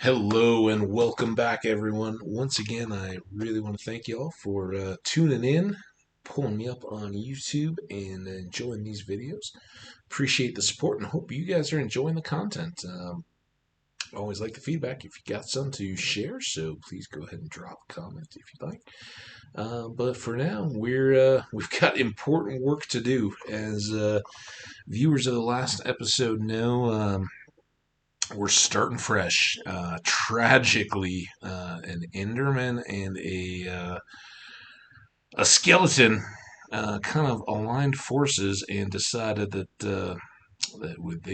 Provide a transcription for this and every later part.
Hello and welcome back, everyone. Once again, I really want to thank y'all for tuning in, pulling me up on YouTube, and enjoying these videos. Appreciate the support and hope you guys are enjoying the content. Always like the feedback if you got some to share, so please go ahead and drop a comment if you'd like. But for now, we've got important work to do, as viewers of the last episode know. We're starting fresh. Tragically, an Enderman and a skeleton kind of aligned forces and decided they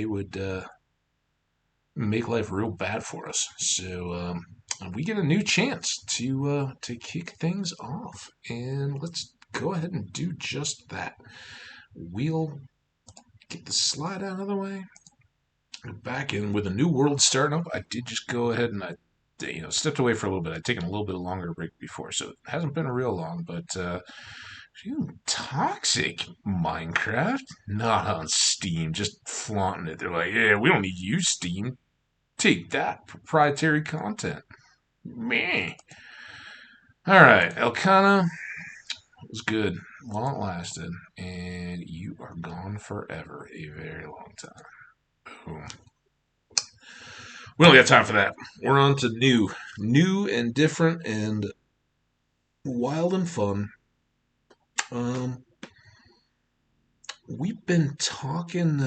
would make life real bad for us. So we get a new chance to kick things off, and let's go ahead and do just that. We'll get the slide out of the way. Back in with a new world starting up, I did just go ahead and I stepped away for a little bit. I'd taken a little bit longer break before, so it hasn't been a real long. But toxic Minecraft, not on Steam, just flaunting it. They're like, yeah, we don't need to use Steam. Take that, proprietary content. Meh. All right, Elkanah was good while it lasted, and you are gone forever, a very long time. Boom. We don't got time for that. We're on to new and different and wild and fun. We've been talking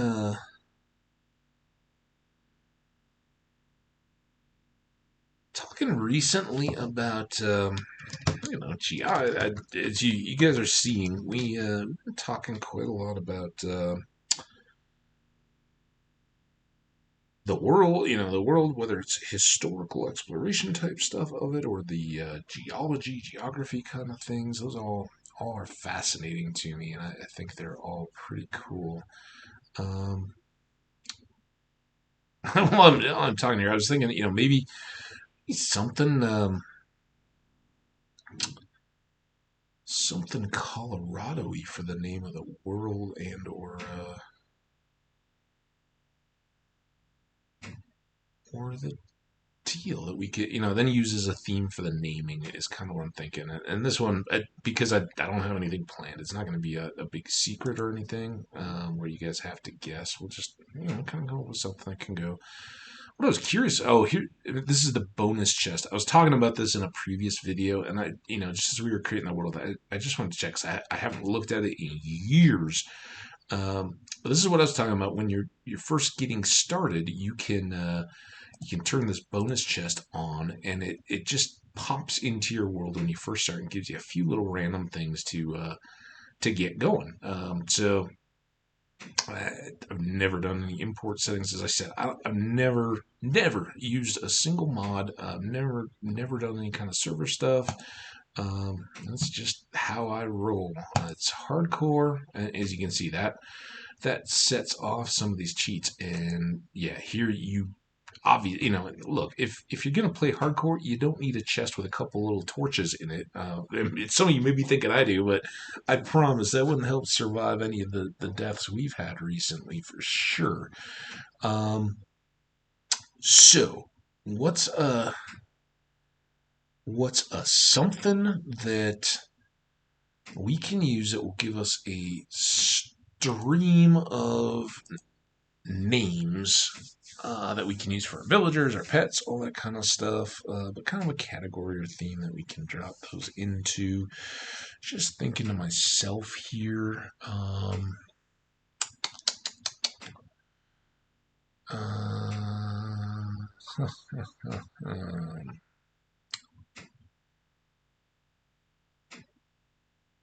recently about as you guys are seeing, we've been talking quite a lot about the world, whether it's historical exploration type stuff of it or the geography kind of things. Those all are fascinating to me, and I think they're all pretty cool. While I'm talking here, I was thinking, maybe something Colorado-y for the name of the world or the deal that we could, then use as a theme for the naming is kind of what I'm thinking. And this one, because I don't have anything planned, it's not going to be a big secret or anything where you guys have to guess. We'll just, kind of go with something that can go. What I was curious, this is the bonus chest. I was talking about this in a previous video, and just as we were creating the world, I just wanted to check, because I haven't looked at it in years. But this is what I was talking about. When you're first getting started, you can turn this bonus chest on, and it just pops into your world when you first start and gives you a few little random things to get going. So I've never done any import settings. As I said, I've never used a single mod. I've never done any kind of server stuff. That's just how I roll. It's hardcore, and as you can see, that sets off some of these cheats. And yeah, here you obviously, look, if you're gonna play hardcore, you don't need a chest with a couple little torches in it. Some of you may be thinking I do, but I promise that wouldn't help survive any of the deaths we've had recently for sure. So what's a something that we can use that will give us a stream of names that we can use for our villagers, our pets, all that kind of stuff, but kind of a category or theme that we can drop those into. Just thinking to myself here.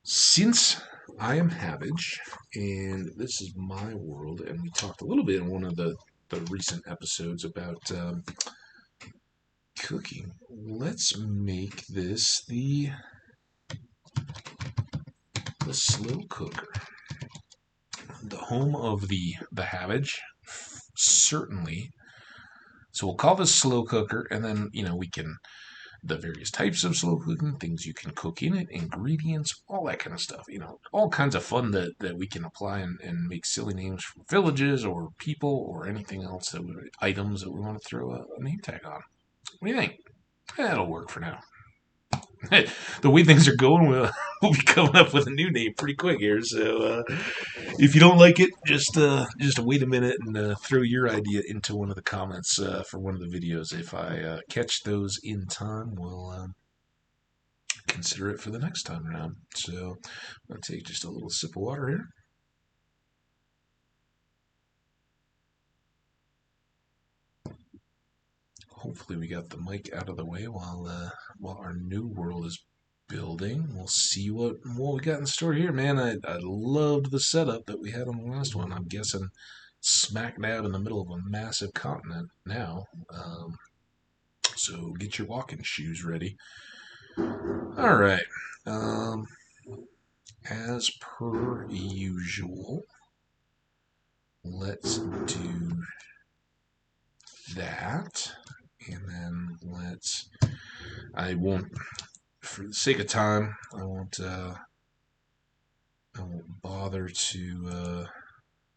Since I am Hambbage, and this is my world, and we talked a little bit in one of the recent episodes about cooking. Let's make this the slow cooker, the home of the Hambbage, certainly. So we'll call this slow cooker, and then we can the various types of slow cooking, things you can cook in it, ingredients, all that kind of stuff. All kinds of fun that we can apply and make silly names for villages or people or anything else items that we want to throw a name tag on. What do you think? That'll work for now. The way things are going, we'll be coming up with a new name pretty quick here. So if you don't like it, just wait a minute and throw your idea into one of the comments for one of the videos. If I catch those in time, we'll consider it for the next time around. So I'm gonna take just a little sip of water here. Hopefully we got the mic out of the way while our new world is building. We'll see what we got in store here, man. I loved the setup that we had on the last one. I'm guessing smack dab in the middle of a massive continent now. So get your walking shoes ready. All right. Um, as per usual, let's do that. And then I won't, for the sake of time, I won't bother to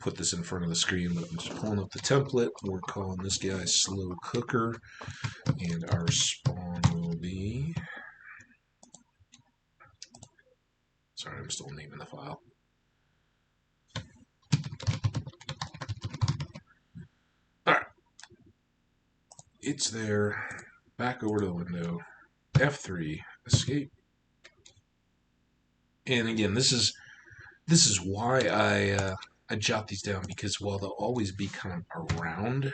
put this in front of the screen, but I'm just pulling up the template. We're calling this guy Slow Cooker, and our spawn will be... Sorry, I'm still naming the file. Alright. It's there. Back over to the window. F3. Escape. And again, this is why I jot these down, because while they'll always be kind of around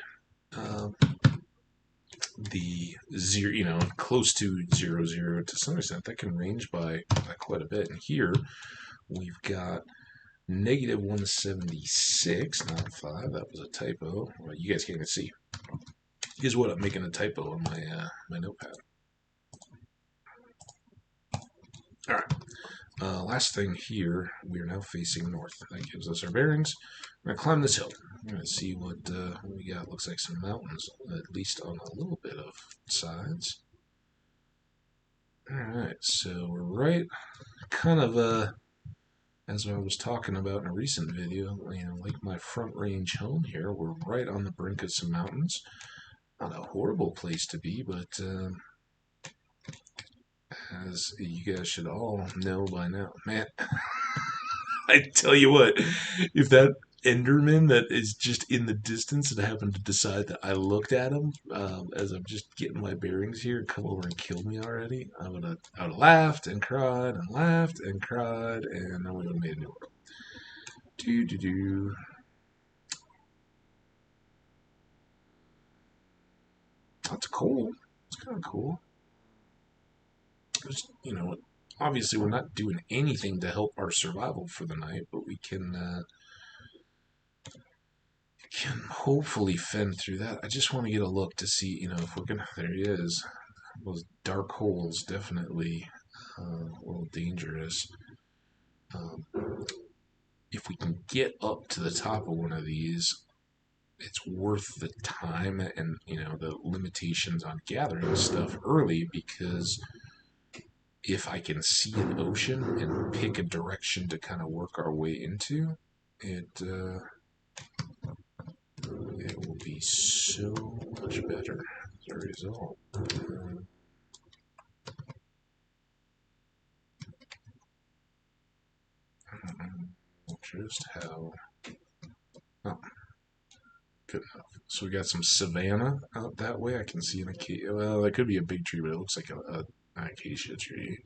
the zero, close to 0, to some extent, that can range by quite a bit. And here we've got negative 176, not 5. That was a typo. Well, you guys can't even see. Here's what I'm making a typo on my notepad. All right. Last thing here, we are now facing north. That gives us our bearings. We're going to climb this hill. We're going to see what we got. Looks like some mountains, at least on a little bit of sides. Alright, so we're right, kind of, as I was talking about in a recent video, like my front range home here, we're right on the brink of some mountains. Not a horrible place to be, but as you guys should all know by now, man, I tell you what, if that Enderman that is just in the distance and happened to decide that I looked at him as I'm just getting my bearings here and come over and kill me already, I would have laughed and cried and laughed and cried, and then we would have made a new world. Do. That's cool. It's kind of cool. Just, obviously we're not doing anything to help our survival for the night, but we can hopefully fend through that. I just want to get a look to see, if we're gonna. There he is. Those dark holes definitely a little dangerous. If we can get up to the top of one of these, it's worth the time and the limitations on gathering stuff early, because if I can see an ocean and pick a direction to kind of work our way into, it will be so much better as a result. Just how... Oh, good enough. So we got some savanna out that way. I can see an acacia. Well, that could be a big tree, but it looks like an acacia tree.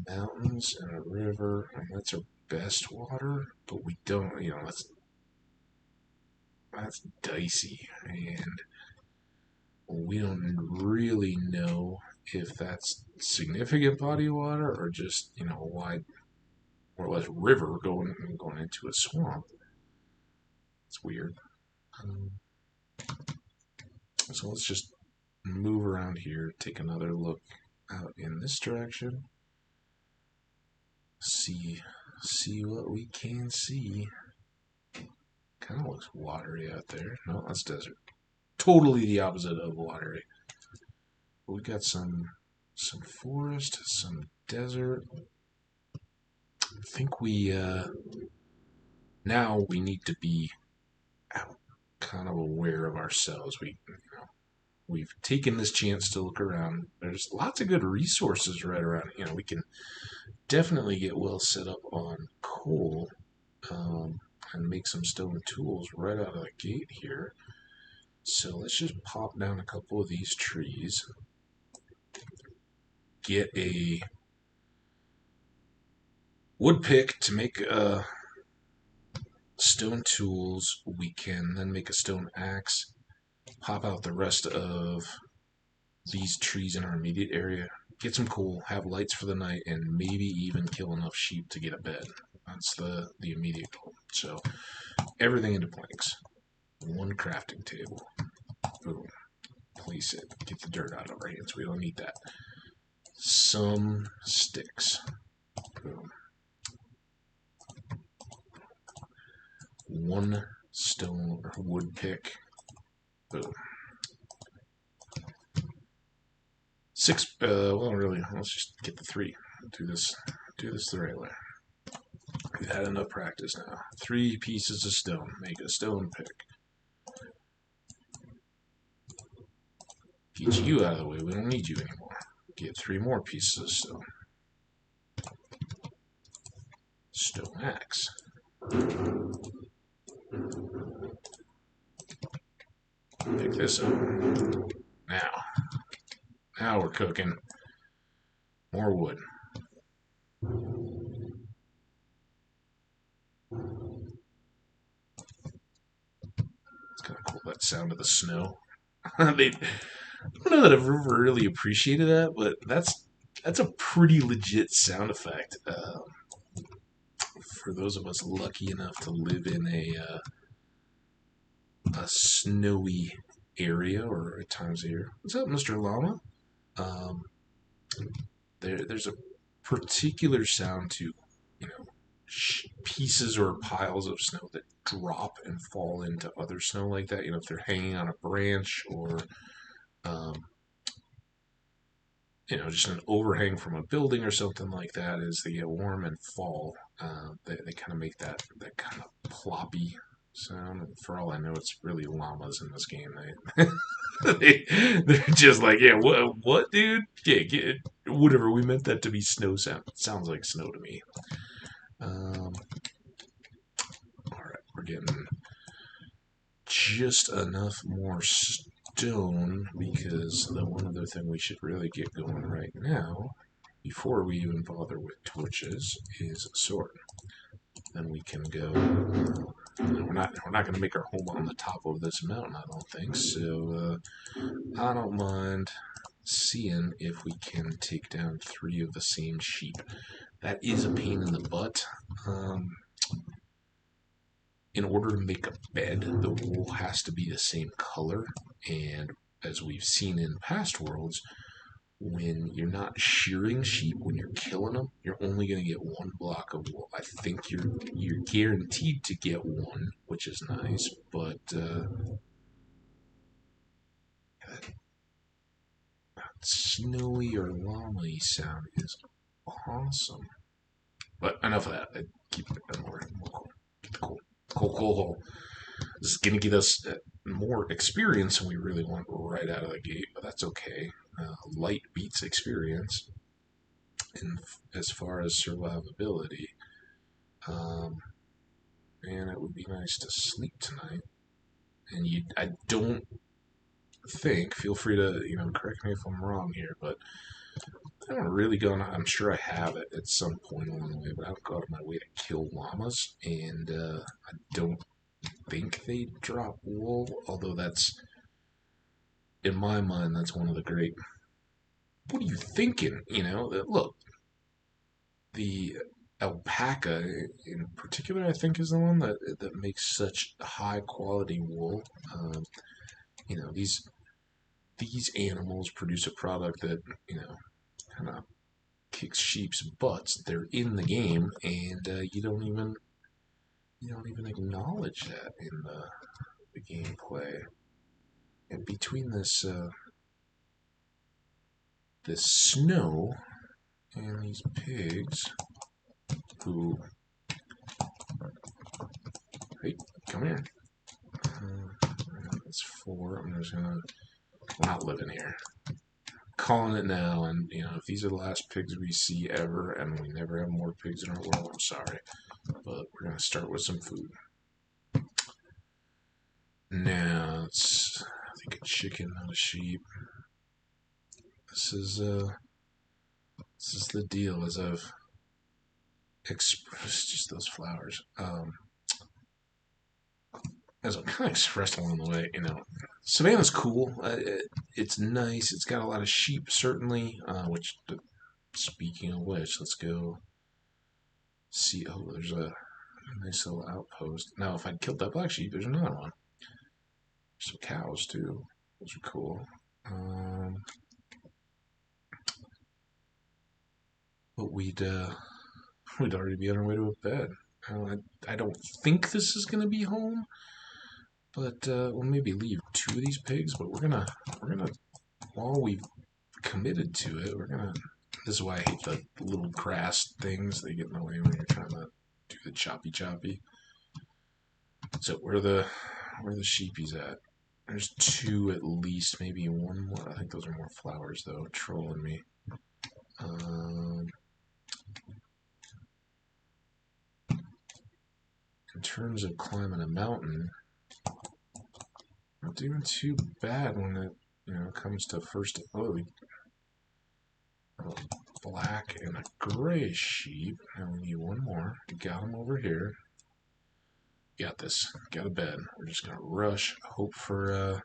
Mountains and a river, and that's our best water, but we don't, that's dicey, and we don't really know if that's significant body of water or just, a wide, more or less river going into a swamp. It's weird. So let's just move around here, take another look out in this direction. See what we can see. Kind of looks watery out there. No, that's desert. Totally the opposite of watery. But we got some forest, some desert. I think we now we need to be out, kind of aware of ourselves. We we've taken this chance to look around. There's lots of good resources right around. We can definitely get well set up on coal, and make some stone tools right out of the gate here. So let's just pop down a couple of these trees, get a wood pick to make stone tools. We can then make a stone axe, pop out the rest of these trees in our immediate area, get some coal, have lights for the night, and maybe even kill enough sheep to get a bed. That's the immediate goal. So everything into planks. One crafting table. Boom. Place it. Get the dirt out of our hands. We don't need that. Some sticks. Boom. One stone or wood pick. Boom. Six. Well, really, let's just get the three. Do this the right way. We've had enough practice now. 3 pieces of stone. Make a stone pick. Get you out of the way. We don't need you anymore. Get 3 more pieces of stone. Stone axe. Pick this up. Now we're cooking. More wood. It's kind of cool, that sound of the snow. I don't know that I've ever really appreciated that, but that's a pretty legit sound effect. For those of us lucky enough to live in a snowy area, or at times here. What's up, Mr. Llama? There's a particular sound to, pieces or piles of snow that drop and fall into other snow like that. If they're hanging on a branch, or just an overhang from a building or something like that. As they get warm and fall, they kind of make that kind of ploppy sound. And for all I know, it's really llamas in this game. They're just like, yeah, what, dude? Yeah, whatever. We meant that to be snow sound. It sounds like snow to me. All right, we're getting just enough more stone, because the one other thing we should really get going right now, before we even bother with torches, is a sword. Then we can go. We're not going to make our home on the top of this mountain, I don't think. So I don't mind seeing if we can take down 3 of the same sheep. That is a pain in the butt. In order to make a bed, the wool has to be the same color, and as we've seen in past worlds, when you're not shearing sheep, when you're killing them, you're only going to get 1 block of wool. I think you're guaranteed to get 1, which is nice, but that snowy or llama-y sound is awesome. But enough of that. Keep it more cool. Get the cool. This is going to get us more experience than we really want right out of the gate, but that's okay. Light beats experience as far as survivability. And it would be nice to sleep tonight. And I don't think, feel free to correct me if I'm wrong here, but I haven't really gone. I'm sure I have it at some point along the way, but I haven't gone out of my way to kill llamas, and I don't think they drop wool, although that's, in my mind, that's one of the great, what are you thinking? Look, the alpaca in particular, I think, is the one that makes such high quality wool. These animals produce a product that, kind of kicks sheep's butts. They're in the game, and you don't even acknowledge that in the gameplay. And between this snow and these pigs, who, hey, come here. That's 4. I'm just gonna we're not living here. Calling it now, and you know, if these are the last pigs we see ever, and we never have more pigs in our world, I'm sorry, but we're gonna start with some food. Now, it's I think a chicken, not a sheep. This is the deal, as I've expressed. Just those flowers. As I've kind of expressed along the way, you know, Savannah's cool. It's nice. It's got a lot of sheep, certainly. Speaking of which, let's go see. Oh, there's a nice little outpost. Now, if I'd killed that black sheep, there's another one. Some cows too. Those are cool. But we'd already be on our way to a bed. I don't think this is gonna be home, but we'll maybe leave 2 of these pigs. But we're gonna while we've committed to it, we're gonna. This is why I hate the little grass things. They get in the way when you're trying to do the choppy. So where the sheepies at? There's 2 at least, maybe 1 more. I think those are more flowers though, trolling me. In terms of climbing a mountain, not doing too bad when it comes to first. Oh, a black and a gray sheep. Now we need 1 more. Got them over here. Got this. Got a bed. We're just gonna rush. Hope for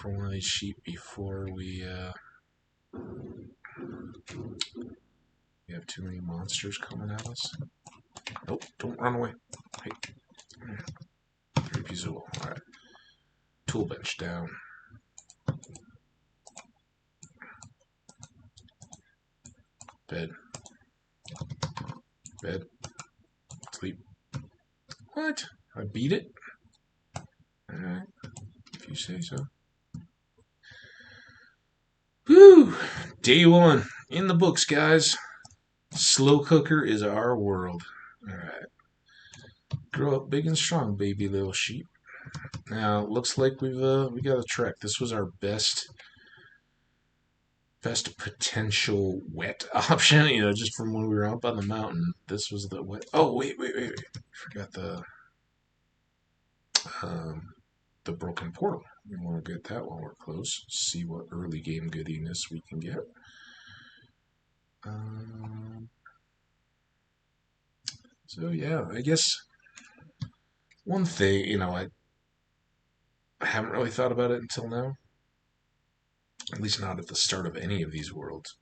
one of these sheep before we have too many monsters coming at us. Nope, don't run away. Hey. Creepy Zool. Alright. Tool bench down. Bed. Sleep. What? I beat it? Alright. If you say so. Whew! Day 1. In the books, guys. Slow cooker is our world. Alright. Grow up big and strong, baby little sheep. Now, looks like we got a trek. This was our best potential wet option, just from when we were up on the mountain. This was the wet. Oh, wait. Forgot the broken portal. We want to get that while we're close. See what early game goodiness we can get. So yeah, I guess one thing, I haven't really thought about it until now. At least not at the start of any of these worlds.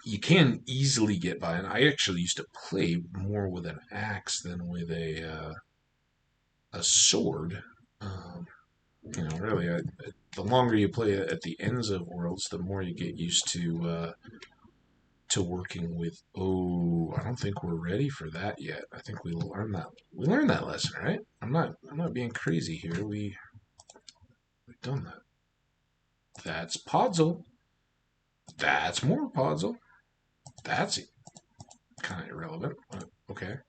You can easily get by, and I actually used to play more with an axe than with a sword. Really, the longer you play at the ends of worlds, the more you get used to working with. Oh, I don't think we're ready for that yet. I think we learned that. We learned that lesson, right? I'm not being crazy here. We've done that. That's Podzol. That's more Podzol. That's kind of irrelevant, but okay.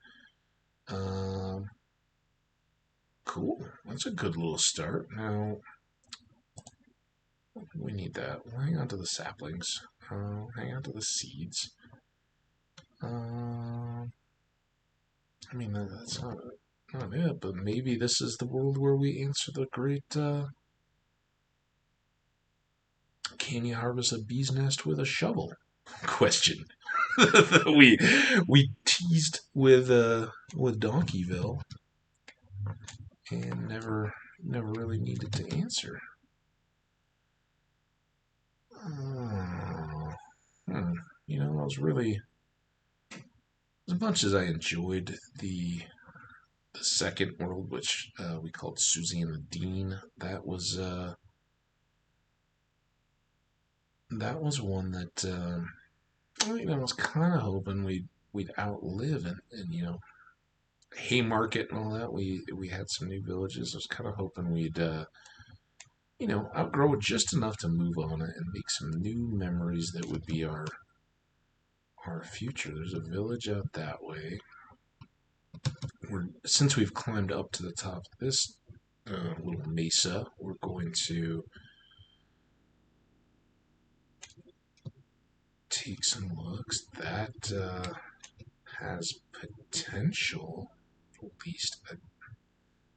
Cool. That's a good little start. Now, we need that. We'll hang on to the saplings. Hang on to the seeds. I mean, that's not it, but maybe this is the world where we answer the great, can you harvest a bee's nest with a shovel? Question. we teased with Donkeyville and never really needed to answer. I was really, as much as I enjoyed the second world, which we called Susie and the Dean. That was one that I was kind of hoping we'd outlive, and Haymarket and all that. We had some new villages. I was kind of hoping we'd outgrow it just enough to move on it and make some new memories that would be our future. There's a village out that way. Since we've climbed up to the top of this little mesa. We're going to take some looks. That has potential. At least I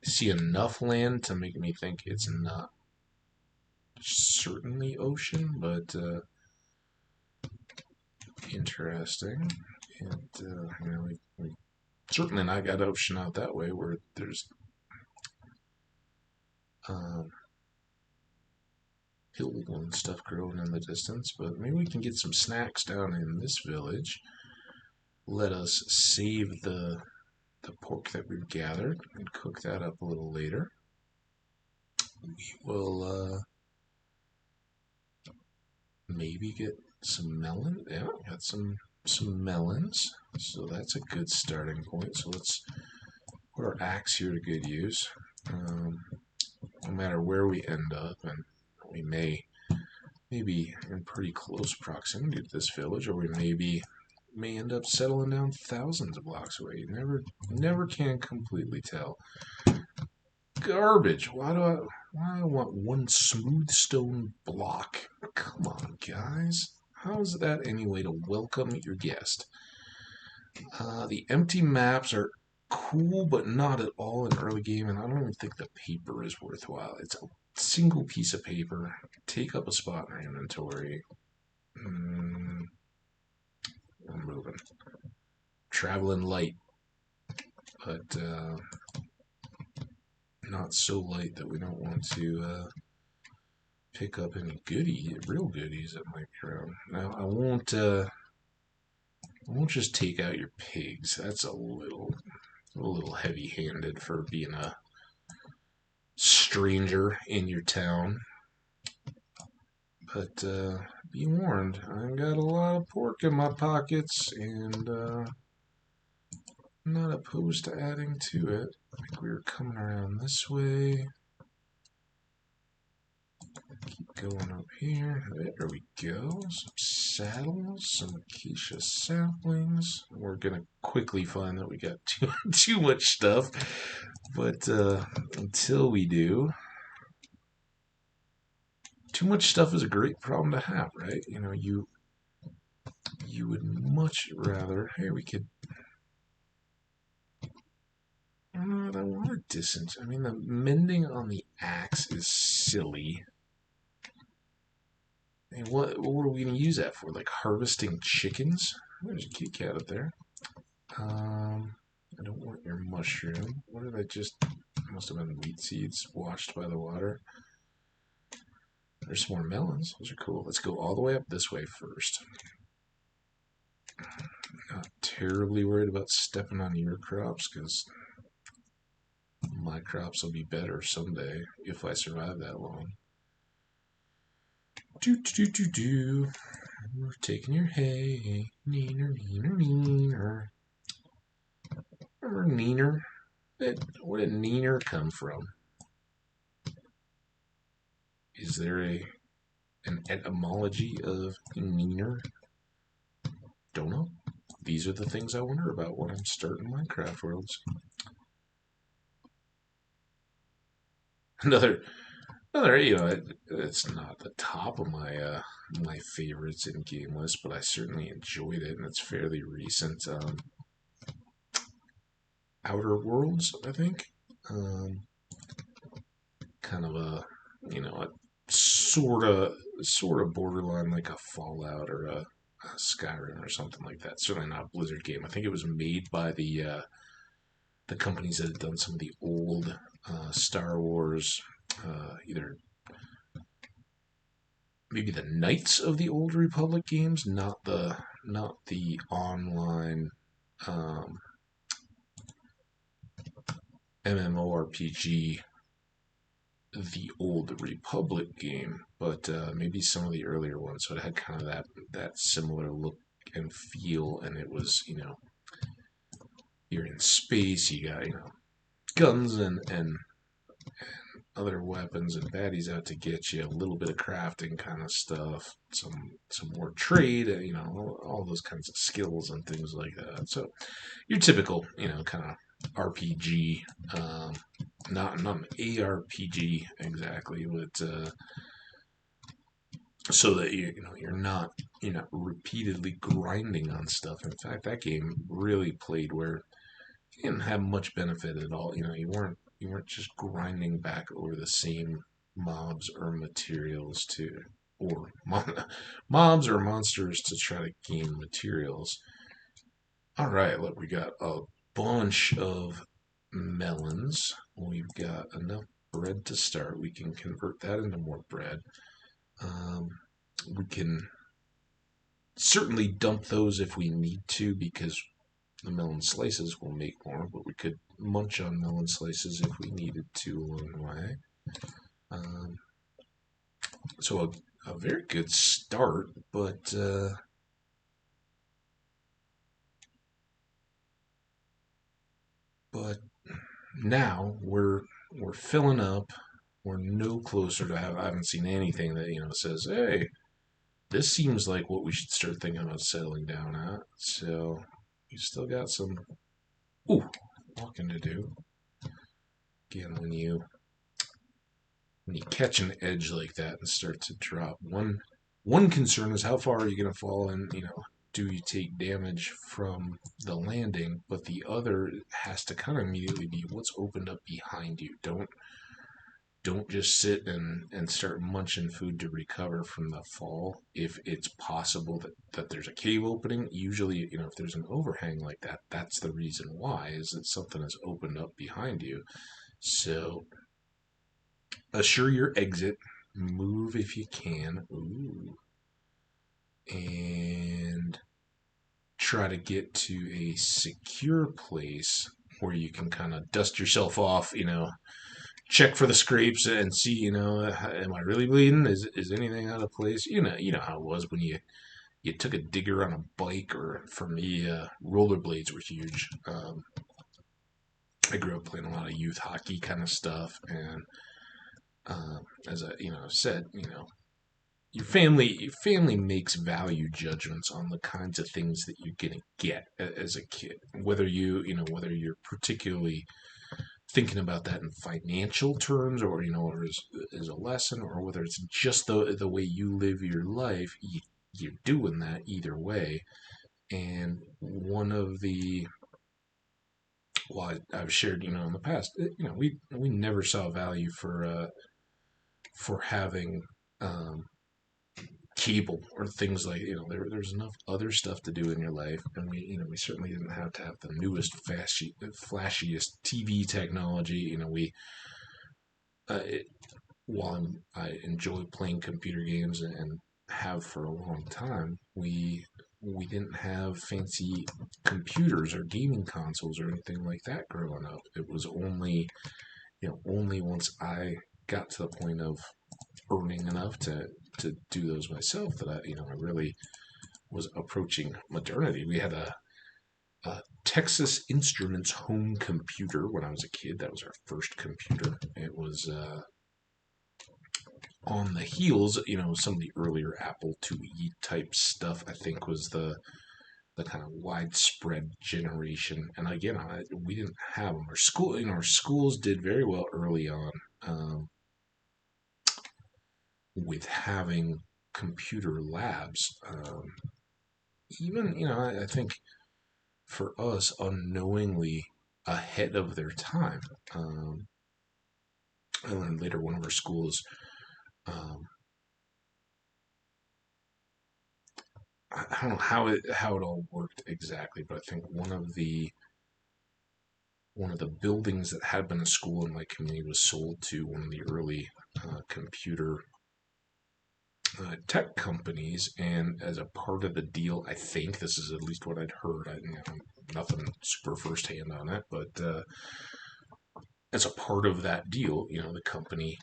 see enough land to make me think it's not certainly ocean, but interesting. And we certainly not got ocean out that way where there's um, hill and stuff growing in the distance. But maybe we can get some snacks down in this village. Let us save the pork that we've gathered and cook that up a little later. We will maybe get some melon. Yeah, got some melons. So that's a good starting point. So let's put our axe here to good use. No matter where we end up, and we may be in pretty close proximity to this village, or we may end up settling down thousands of blocks away. You never can completely tell. Garbage. Why do I want one smooth stone block? Come on, guys. How is that any way to welcome your guest? The empty maps are cool, but not at all in early game, and I don't even think the paper is worthwhile. It's a single piece of paper. Take up a spot in our inventory. I'm moving. Traveling light, but not so light that we don't want to pick up any real goodies that might be around. Now, I won't just take out your pigs. That's a little heavy-handed for being a stranger in your town. But be warned, I got a lot of pork in my pockets, and I'm not opposed to adding to it. I think we were coming around this way. Keep going up here. There we go. Some saddles, some acacia saplings. We're gonna quickly find that we got too much stuff, but until we do, too much stuff is a great problem to have, right? You would much rather. Hey, we could. I don't know. I want a distance. I mean, the mending on the axe is silly. And what are we going to use that for? Like harvesting chickens? There's a kitty cat up there. I don't want your mushroom. What did I just... Must have been wheat seeds washed by the water. There's some more melons. Those are cool. Let's go all the way up this way first. Not terribly worried about stepping on your crops because my crops will be better someday if I survive that long. We're taking your hay. Neener, neener, neener. Remember neener? Where did neener come from? Is there an etymology of neener? Don't know. These are the things I wonder about when I'm starting Minecraft worlds. Another, it's not the top of my my favorites in game list, but I certainly enjoyed it, and it's fairly recent. Outer Worlds, I think. Kind of a sort of borderline like a Fallout or a Skyrim or something like that. Certainly not a Blizzard game. I think it was made by the companies that had done some of the old Star Wars, either maybe the Knights of the Old Republic games, not the online MMORPG, the Old Republic game, but maybe some of the earlier ones. So it had kind of that similar look and feel, and it was you're in space, you got guns and other weapons and baddies out to get you, a little bit of crafting kind of stuff, some more trade, all those kinds of skills and things like that. So your typical kind of RPG, not an ARPG exactly, but so that you're not repeatedly grinding on stuff. In fact, that game really played where you didn't have much benefit at all. You weren't just grinding back over the same mobs or materials or mobs or monsters to try to gain materials. All right, look, we got a bunch of melons. We've got enough bread to start. We can convert that into more bread. Um, we can certainly dump those if we need to because the melon slices will make more, but we could munch on melon slices if we needed to along the way. Um, so a very good start, but now we're filling up. We're no closer to I haven't seen anything that says, hey, this seems like what we should start thinking about settling down at. So you still got some walking to do. Again, when you catch an edge like that and start to drop, one concern is how far are you going to fall, and do you take damage from the landing? But the other has to kind of immediately be what's opened up behind you. Don't just sit and start munching food to recover from the fall. If it's possible that there's a cave opening, usually, if there's an overhang like that, that's the reason why, is that something has opened up behind you. So assure your exit, move if you can, and try to get to a secure place where you can kind of dust yourself off, check for the scrapes and see, am I really bleeding? Is anything out of place? You know how it was when you took a digger on a bike, or for me, rollerblades were huge. I grew up playing a lot of youth hockey kind of stuff, and as I said, your family makes value judgments on the kinds of things that you're gonna get as a kid, whether you're particularly thinking about that in financial terms, or as a lesson, or whether it's just the way you live your life. You're doing that either way. And one of the well, I've shared, in the past, we never saw value for having cable or things like, there's enough other stuff to do in your life, and we certainly didn't have to have the newest flashiest TV technology. We it, while I enjoy playing computer games and have for a long time, we didn't have fancy computers or gaming consoles or anything like that growing up. It was only once I got to the point of earning enough to do those myself that I really was approaching modernity. We had a Texas Instruments home computer when I was a kid. That was our first computer. It was on the heels, some of the earlier Apple IIe type stuff. I think was the kind of widespread generation. And again, we didn't have them. Our schools did very well early on with having computer labs. Even, I think for us, unknowingly ahead of their time. I learned later one of our schools. I don't know how it all worked exactly, but I think one of the buildings that had been a school in my community was sold to one of the early computer tech companies, and as a part of the deal, I think this is at least what I'd heard. Nothing super firsthand on it, but as a part of that deal, the company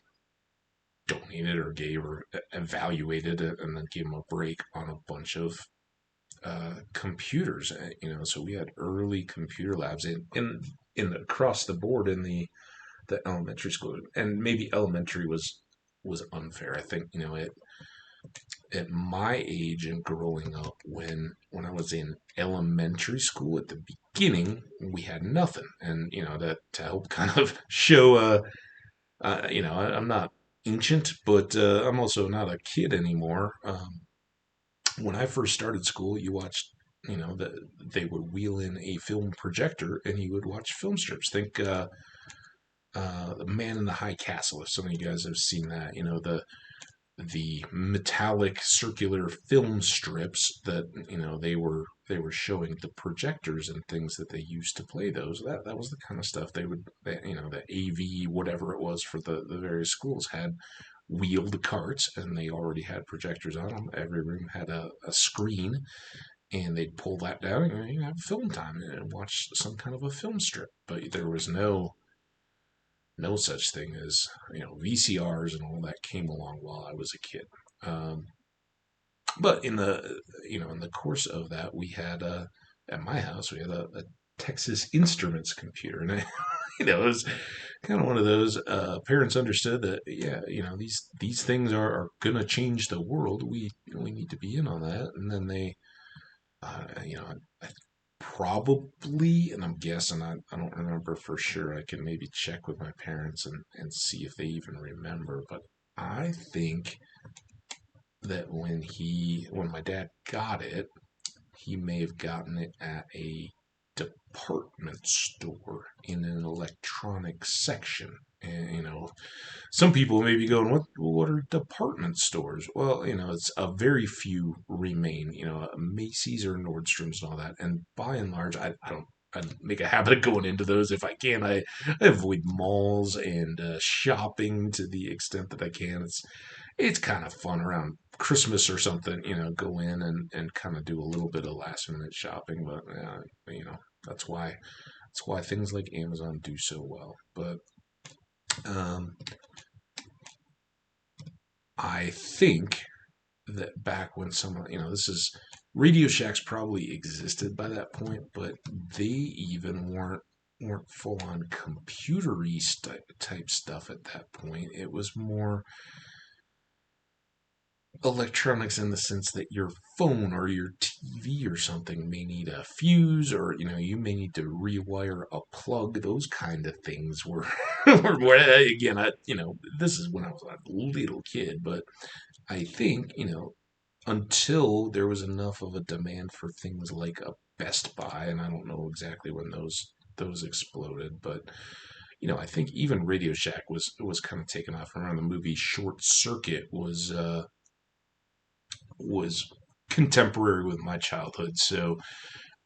donated or gave or evaluated it and then gave them a break on a bunch of computers. So we had early computer labs in across the board in the elementary school, and maybe elementary was unfair. I think at my age and growing up, when I was in elementary school at the beginning, we had nothing. And, to help kind of show, I'm not ancient, but I'm also not a kid anymore. When I first started school, you watched, they would wheel in a film projector and you would watch film strips. Think The Man in the High Castle, if some of you guys have seen that, the metallic circular film strips that they were showing the projectors and things that they used to play those. That was the kind of stuff the AV whatever it was for the various schools had wheeled carts, and they already had projectors on them. Every room had a screen, and they'd pull that down and you have film time and watch some kind of a film strip. But there was no such thing as VCRs, and all that came along while I was a kid. Um, but in the course of that, we had at my house we had a Texas Instruments computer, and it was kind of one of those parents understood that, yeah, these things are gonna change the world. We need to be in on that, and then they I probably, and I'm guessing, I don't remember for sure. I can maybe check with my parents and see if they even remember. But I think that when my dad got it, he may have gotten it at a department store in an electronics section. And some people may be going, what are department stores? Well, it's a very few remain, Macy's or Nordstrom's and all that. And by and large, I make a habit of going into those if I can. I avoid malls and shopping to the extent that I can. It's kind of fun around Christmas or something, go in and kind of do a little bit of last minute shopping. But that's why things like Amazon do so well. But um, I think that back when this is Radio Shacks probably existed by that point, but they even weren't full on computery type stuff at that point. It was more electronics in the sense that your phone or your TV or something may need a fuse, or you may need to rewire a plug. Those kind of things were, again, this is when I was a little kid, but I think until there was enough of a demand for things like a Best Buy, and I don't know exactly when those exploded, but I think even Radio Shack was kind of taken off around the movie Short Circuit was contemporary with my childhood. So,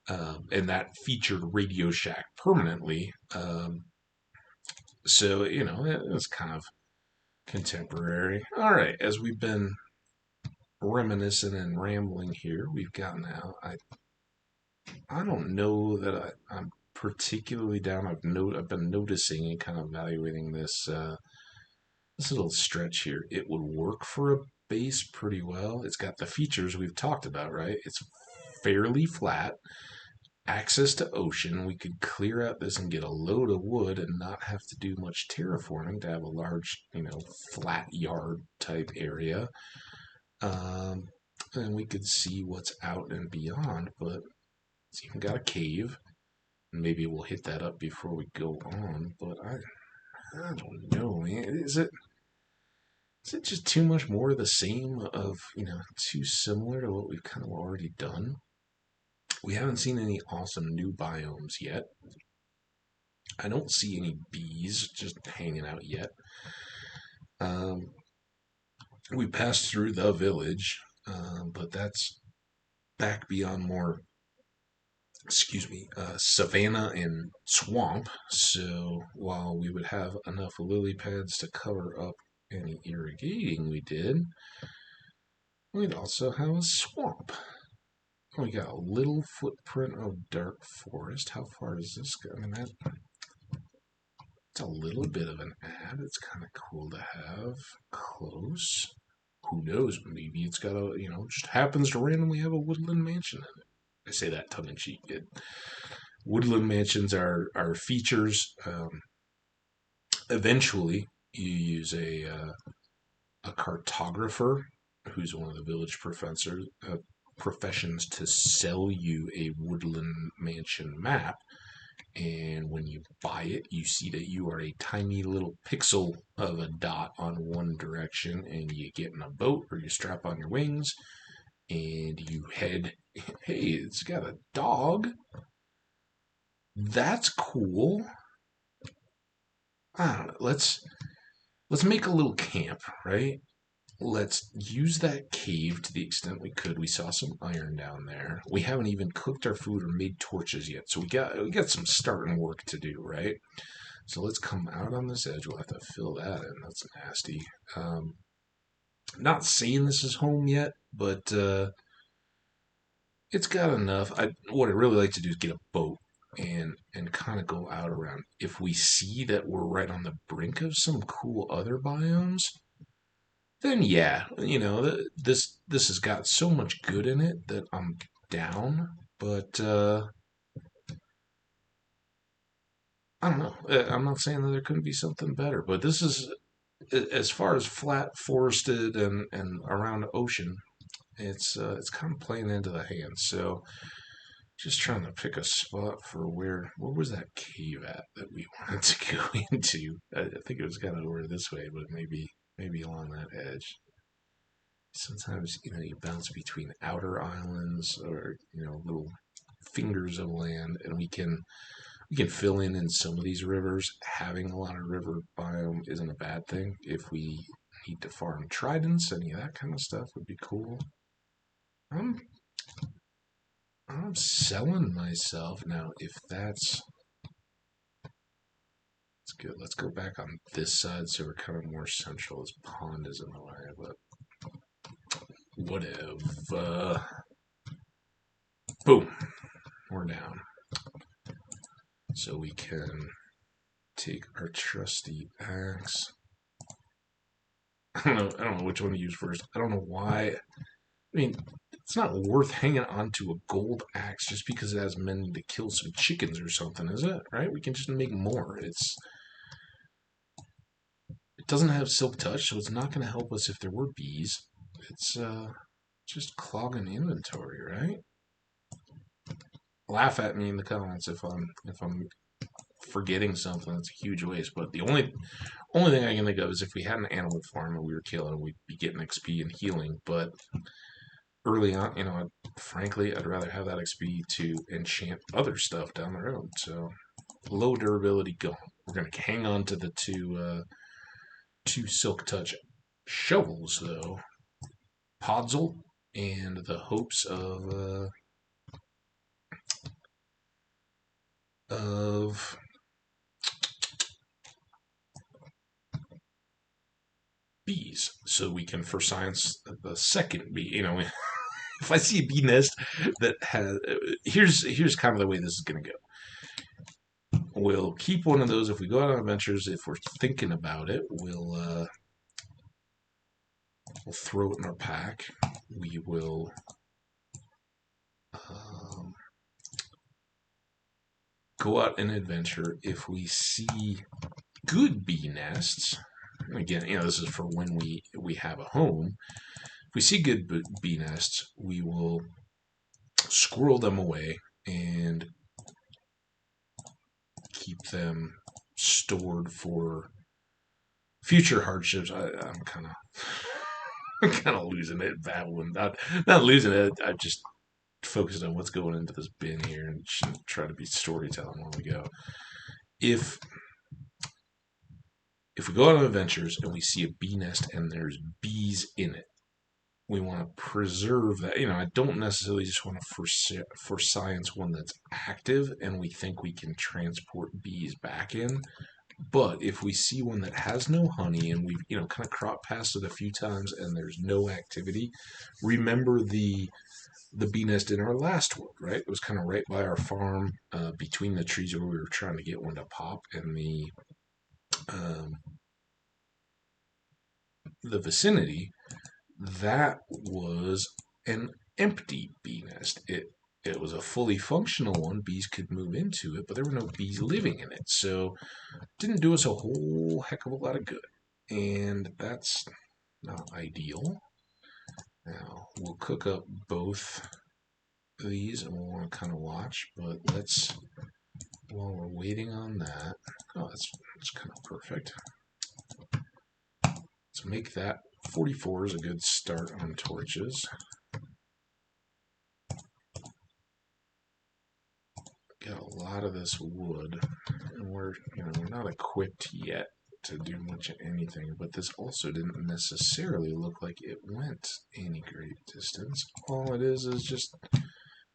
and that featured Radio Shack permanently. So, it was kind of contemporary. All right, as we've been reminiscing and rambling here, we've gotten out. I don't know that I'm particularly down. I've been noticing and kind of evaluating this little stretch here. It would work for a base pretty well. It's got the features we've talked about, right? It's fairly flat, access to ocean. We could clear out this and get a load of wood and not have to do much terraforming to have a large, flat yard type area. And we could see what's out and beyond, but it's even got a cave. Maybe we'll hit that up before we go on, but I don't know, man. Is it just too much more of the same of, too similar to what we've kind of already done? We haven't seen any awesome new biomes yet. I don't see any bees just hanging out yet. We passed through the village, but that's back beyond more, savanna and swamp. So while we would have enough lily pads to cover up any irrigating we did, we'd also have a swamp. We got a little footprint of dark forest. How far does this go? I mean, that's a little bit of an ad. It's kind of cool to have close. Who knows? Maybe it's got just happens to randomly have a woodland mansion in it. I say that tongue in cheek. Woodland mansions are features. Eventually, you use a cartographer who's one of the village professions, to sell you a Woodland Mansion map. And when you buy it, you see that you are a tiny little pixel of a dot on one direction, and you get in a boat or you strap on your wings and you head. Hey, it's got a dog. That's cool. I don't know. Let's make a little camp, right? Let's use that cave to the extent we could. We saw some iron down there. We haven't even cooked our food or made torches yet, so we got some starting work to do, right? So let's come out on this edge. We'll have to fill that in. That's nasty. Not saying this is home yet, but it's got enough. What I'd really like to do is get a boat and kind of go out around. If we see that we're right on the brink of some cool other biomes, then yeah, this has got so much good in it that I'm down. But I don't know. I'm not saying that there couldn't be something better, but this is as far as flat, forested, and around the ocean. It's kind of playing into the hand. So just trying to pick a spot for where was that cave at that we wanted to go into. I think it was kind of over this way, but maybe along that edge. Sometimes you bounce between outer islands or little fingers of land, and we can fill in some of these rivers. Having a lot of river biome isn't a bad thing. If we need to farm tridents, any of that kind of stuff would be cool. I'm selling myself now. If that's good. Let's go back on this side so we're kind of more central. This pond is in the way, but whatever. Boom. We're down. So we can take our trusty axe. I don't know which one to use first. I don't know why. I mean, it's not worth hanging on to a gold axe just because it has meant to kill some chickens or something, is it? Right? We can just make more. It doesn't have silk touch, so it's not going to help us if there were bees. It's just clogging inventory, right? Laugh at me in the comments if I'm forgetting something. That's a huge waste. But the only thing I can think of is if we had an animal farm and we were killing, we'd be getting XP and healing. But early on, frankly, I'd rather have that XP to enchant other stuff down the road. So low durability gone. We're gonna hang on to the two silk touch shovels though. Podzol and the hopes of bees, so we can for science the second bee. If I see a bee nest that has, here's kind of the way this is going to go. We'll keep one of those if we go out on adventures. If we're thinking about it, we'll throw it in our pack. We will go out and adventure. If we see good bee nests, again, this is for when we have a home. If we see good bee nests, we will squirrel them away and keep them stored for future hardships. I'm kind of losing it, babbling. Not losing it. I just focused on what's going into this bin here and try to be storytelling while we go. If we go on adventures and we see a bee nest and there's bees in it, we want to preserve that. I don't necessarily just want to for science one that's active and we think we can transport bees back in. But if we see one that has no honey and we've kind of cropped past it a few times and there's no activity, remember the bee nest in our last one, right? It was kind of right by our farm, between the trees where we were trying to get one to pop, and the vicinity. That was an empty bee nest. It was a fully functional one. Bees could move into it, but there were no bees living in it. So it didn't do us a whole heck of a lot of good. And that's not ideal. Now, we'll cook up both of these and we'll want to kind of watch, but while we're waiting on that, oh, that's kind of perfect. Let's make that 44 is a good start on torches. Got a lot of this wood, and we're not equipped yet to do much of anything, but this also didn't necessarily look like it went any great distance. All it is just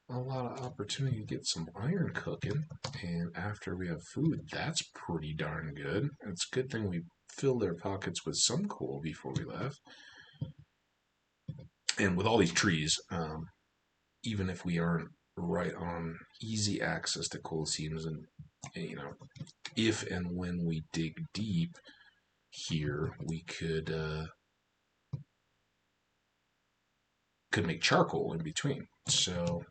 a lot of opportunity to get some iron cooking, and after we have food, that's pretty darn good. It's a good thing we filled our pockets with some coal before we left. And with all these trees, even if we aren't right on easy access to coal seams, and if and when we dig deep here, we could make charcoal in between. So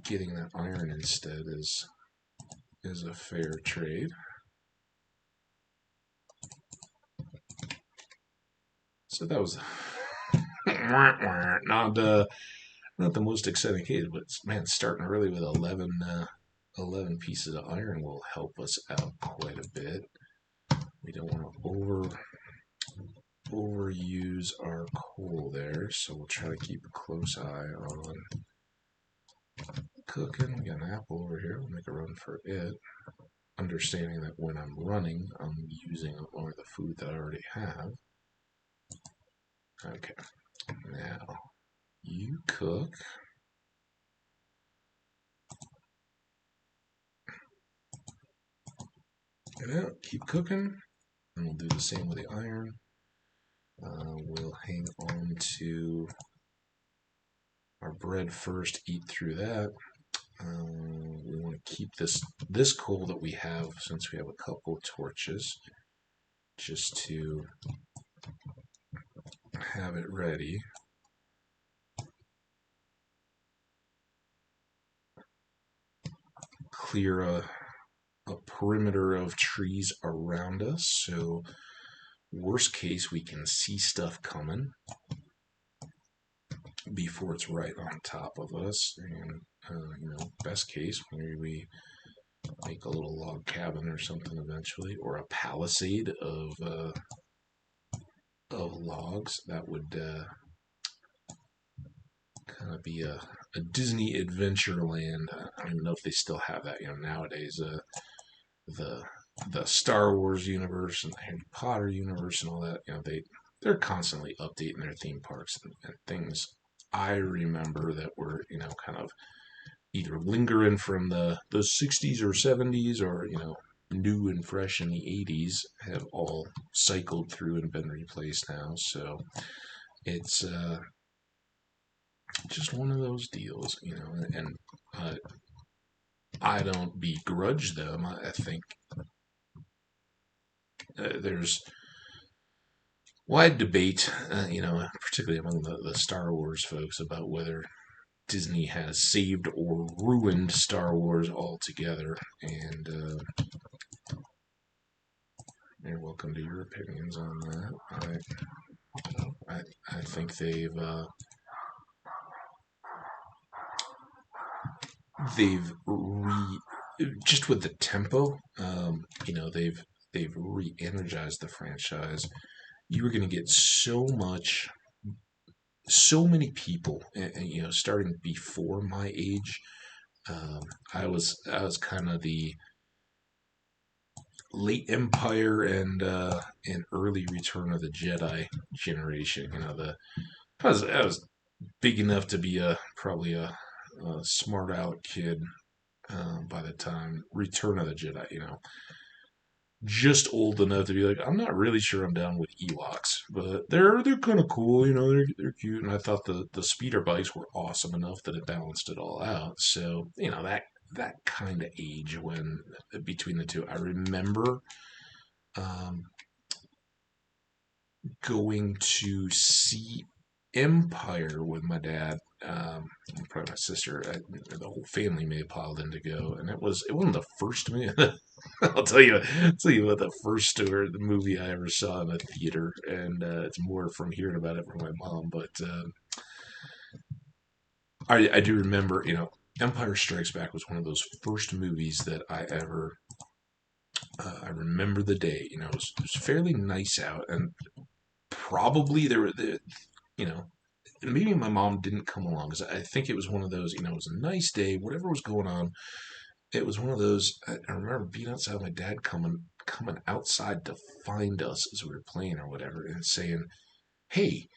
getting that iron instead is a fair trade. So that was not the most exciting case, but man, starting early with 11 pieces of iron will help us out quite a bit. We don't want to overuse our coal there, so we'll try to keep a close eye on cooking. We got an apple over here. We'll make a run for it, understanding that when I'm running, I'm using more of the food that I already have. Okay, now you cook. Yeah, keep cooking, and we'll do the same with the iron. We'll hang on to our bread first, eat through that. We want to keep this coal that we have, since we have a couple of torches, just to have it ready. Clear a perimeter of trees around us, so worst case we can see stuff coming before it's right on top of us, and best case maybe we make a little log cabin or something eventually, or a palisade of logs. That would kind of be a Disney Adventureland. I don't even know if they still have that. Nowadays, the Star Wars universe and the Harry Potter universe and all that. They're constantly updating their theme parks and things. I remember that were kind of either lingering from the 60s or 70s, or new and fresh in the 80s, have all cycled through and been replaced now. So it's just one of those deals, and I don't begrudge them. I think there's wide debate, particularly among the Star Wars folks, about whether Disney has saved or ruined Star Wars altogether, and you're welcome to your opinions on that. I think they've just with the tempo, they've re-energized the franchise. You were going to get so many people, and starting before my age. I was kind of the late Empire and early Return of the Jedi generation. I was big enough to be probably a smart aleck kid by the time Return of the Jedi. Just old enough to be like, I'm not really sure I'm down with Ewoks, but they're kind of cool, they're cute, and I thought the speeder bikes were awesome enough that it balanced it all out. So that kind of age when between the two, I remember going to see Empire with my dad, probably my sister. The whole family may have piled in to go, and it wasn't the first movie. I'll tell you what, the first or the movie I ever saw in a theater, and it's more from hearing about it from my mom. But I do remember, Empire Strikes Back was one of those first movies that I ever. I remember the day. It was fairly nice out, and probably there were you know, maybe my mom didn't come along because I think it was one of those. It was a nice day, whatever was going on. It was one of those. I remember being outside, my dad coming outside to find us as we were playing or whatever, and saying, "Hey,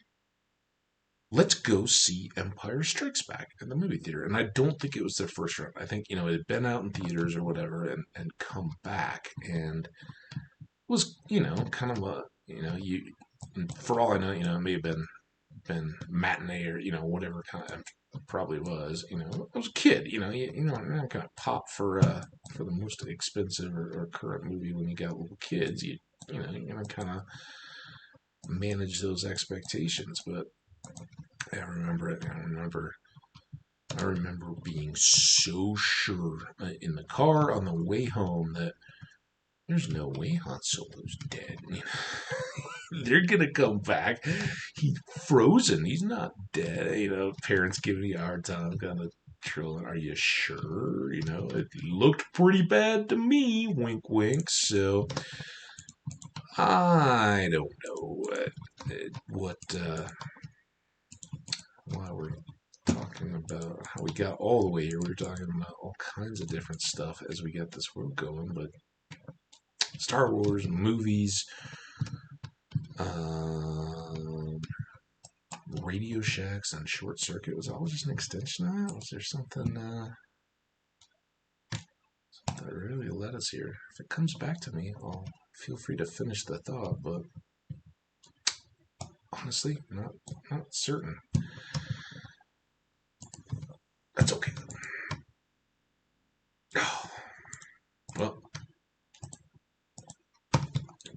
let's go see Empire Strikes Back in the movie theater." And I don't think it was their first run. I think, it had been out in theaters or whatever and come back and was, kind of a, for all I know, it may have been matinee or, whatever kind of probably was, I was a kid, you're not gonna pop for the most expensive or current movie when you got little kids. You're gonna kind of manage those expectations, but I remember it. I remember being so sure in the car on the way home that there's no way Han Solo's dead. They're gonna come back. He's frozen. He's not dead. Parents giving me a hard time, kind of trolling. Are you sure? It looked pretty bad to me. Wink, wink. So I don't know while we're talking about how we got all the way here. We were talking about all kinds of different stuff as we got this world going, but Star Wars, movies, um, Radio Shacks and Short Circuit was always just an extension of that? Was there something that really led us here? If it comes back to me, I'll feel free to finish the thought, but honestly, not certain. That's okay. Well,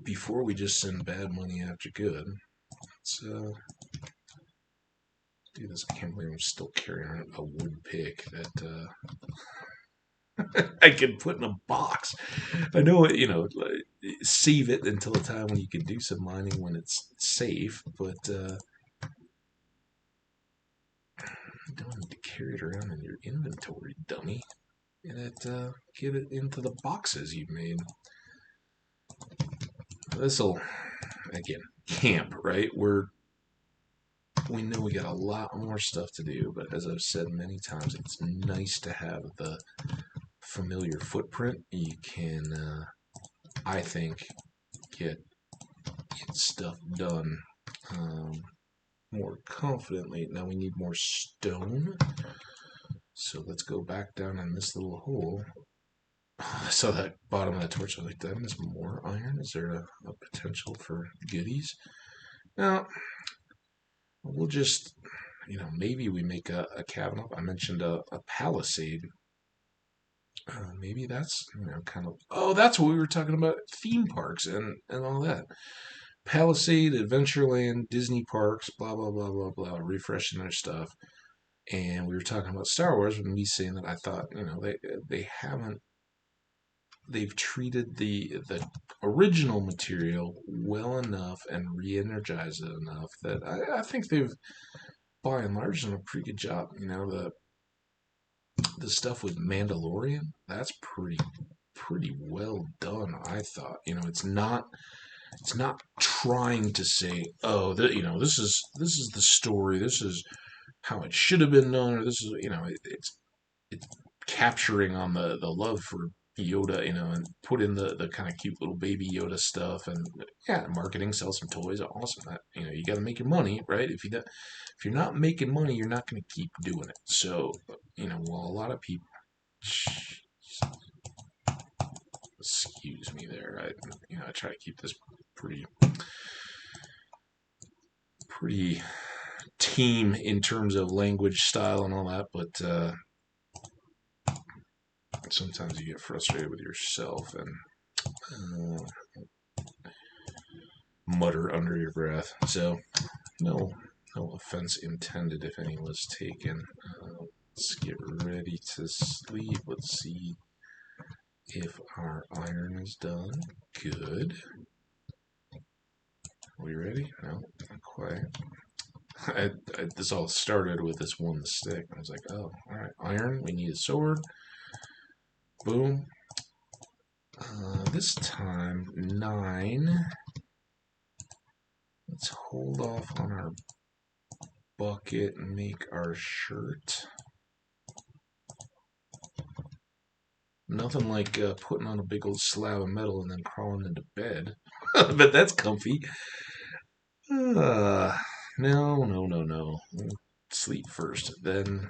before we just send bad money after good, let's do this. I can't believe I'm still carrying around a wood pick that I can put in a box. I know it, save it until a time when you can do some mining when it's safe, but you don't need to carry it around in your inventory, dummy. Get it into the boxes you've made. This'll, again, camp, right? We know we got a lot more stuff to do, but as I've said many times, it's nice to have the familiar footprint. You can, I think, get stuff done more confidently. Now we need more stone. So let's go back down in this little hole. I saw that bottom of that torch. I was like, did I miss more iron? Is there a potential for goodies? Now, we'll just, maybe we make a cabin up. I mentioned a palisade. Maybe that's, kind of, oh, that's what we were talking about, theme parks and all that. Palisade, Adventureland, Disney parks, blah, blah, blah, blah, blah, refreshing their stuff. And we were talking about Star Wars, and me saying that I thought, they haven't, they've treated the original material well enough and re-energized it enough that I think they've, by and large, done a pretty good job. The stuff with Mandalorian, that's pretty well done, I thought. It's not trying to say, oh, this is the story, this is how it should have been done, or this is, it's capturing on the love for Yoda, and put in the kind of cute little baby Yoda stuff, and yeah, marketing, sell some toys, awesome. That, you got to make your money, right? If you're not making money, you're not going to keep doing it. So, while a lot of people, excuse me, there, I try to keep this pretty team in terms of language style and all that, but sometimes you get frustrated with yourself and mutter under your breath. So, no offense intended if any was taken. Let's get ready to sleep. Let's see if our iron is done. Good. Are we ready? No, not quite. This all started with this one stick. I was like, oh, all right, iron. We need a sword. Boom. This time 9. Let's hold off on our bucket and make our shirt. Nothing like putting on a big old slab of metal and then crawling into bed. But that's comfy. No, no, no, no. We'll sleep first, then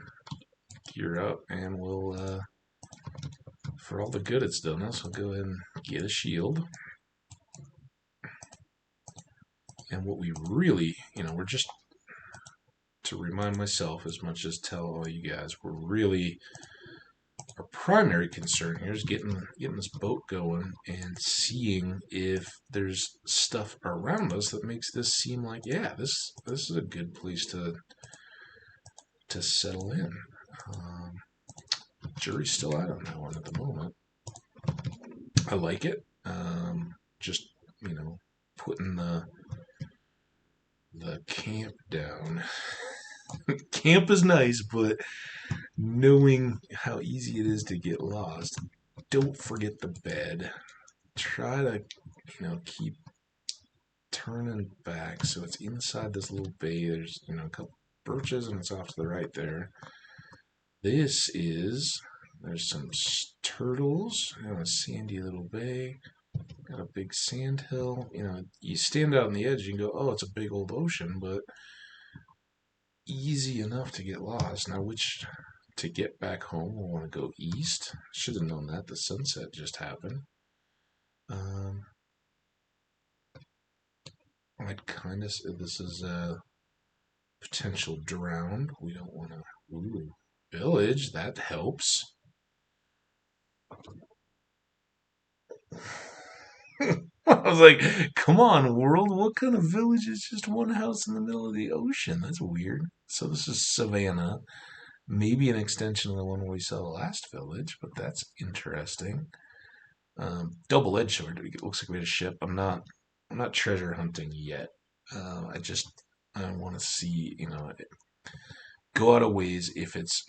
gear up, and we'll, for all the good it's done us, we'll go ahead and get a shield. And what we really, we're just, to remind myself as much as tell all you guys, we're really, our primary concern here is getting this boat going and seeing if there's stuff around us that makes this seem like, yeah, this is a good place to settle in. Jury's still out on that one at the moment. I like it. Just putting the camp down. Camp is nice, but knowing how easy it is to get lost, don't forget the bed. Try to, keep turning back so it's inside this little bay. There's, a couple birches and it's off to the right there. There's some turtles and a sandy little bay. Got a big sand hill. You stand out on the edge, you can go, oh, it's a big old ocean, but easy enough to get lost. Now, to get back home, we'll want to go east. Should have known that. The sunset just happened. I'd kind of say this is a potential drown. We don't want to. Ooh, village, that helps. I was like, come on, world, what kind of village is just one house in the middle of the ocean? That's weird. So this is Savannah. Maybe an extension of the one we saw the last village, but that's interesting. Double-edged sword. It looks like we had a ship. I'm not treasure hunting yet. I want to see, go out of ways. If it's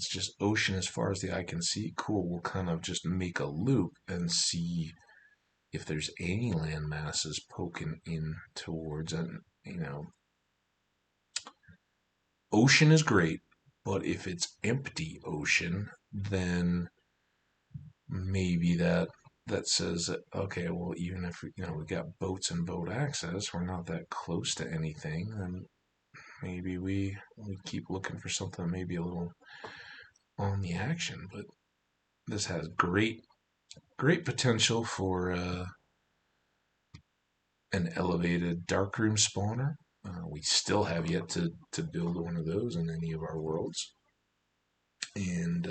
just ocean as far as the eye can see, cool. We'll kind of just make a loop and see if there's any land masses poking in towards it. Ocean is great, but if it's empty ocean, then maybe that says that, okay, well, even if we got boats and boat access, we're not that close to anything, then maybe we keep looking for something maybe a little on the action. But this has great potential for an elevated darkroom spawner. We still have yet to build one of those in any of our worlds, and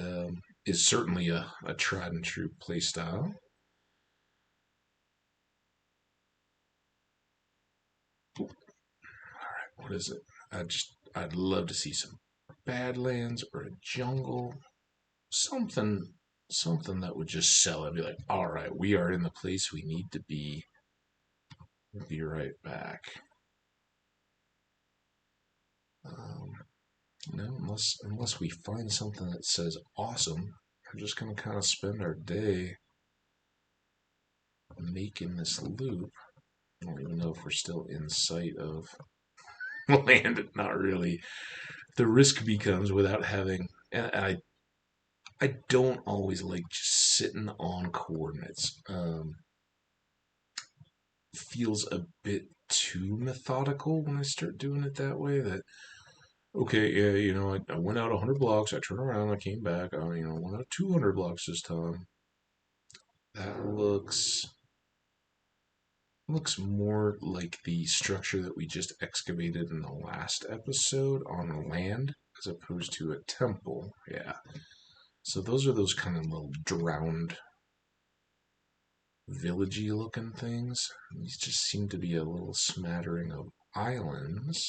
is certainly a tried and true playstyle. What is it? I'd love to see some Badlands or a jungle, something that would just sell it. Be like, all right, we are in the place we need to be. We'll be right back. Unless we find something that says awesome, we're just gonna kind of spend our day making this loop. I don't even know if we're still in sight of land. Not really. The risk becomes without having, and I don't always like just sitting on coordinates. Feels a bit too methodical when I start doing it that way. That okay, yeah, I went out 100 blocks, I turned around, I came back, I went out 200 blocks this time. That looks more like the structure that we just excavated in the last episode on land as opposed to a temple. Yeah. So those are those kind of little drowned villagey looking things. These just seem to be a little smattering of islands.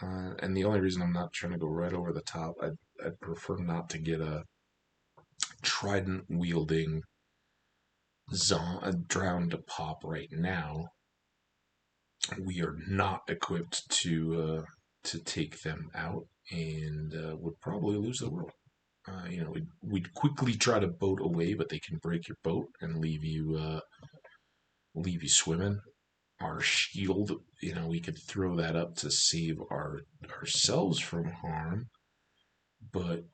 And the only reason I'm not trying to go right over the top, I'd prefer not to get a trident wielding drowned to pop right now. we are not equipped to take them out, and would probably lose the world. We'd quickly try to boat away, but they can break your boat and leave you swimming. Our shield, we could throw that up to save ourselves from harm, but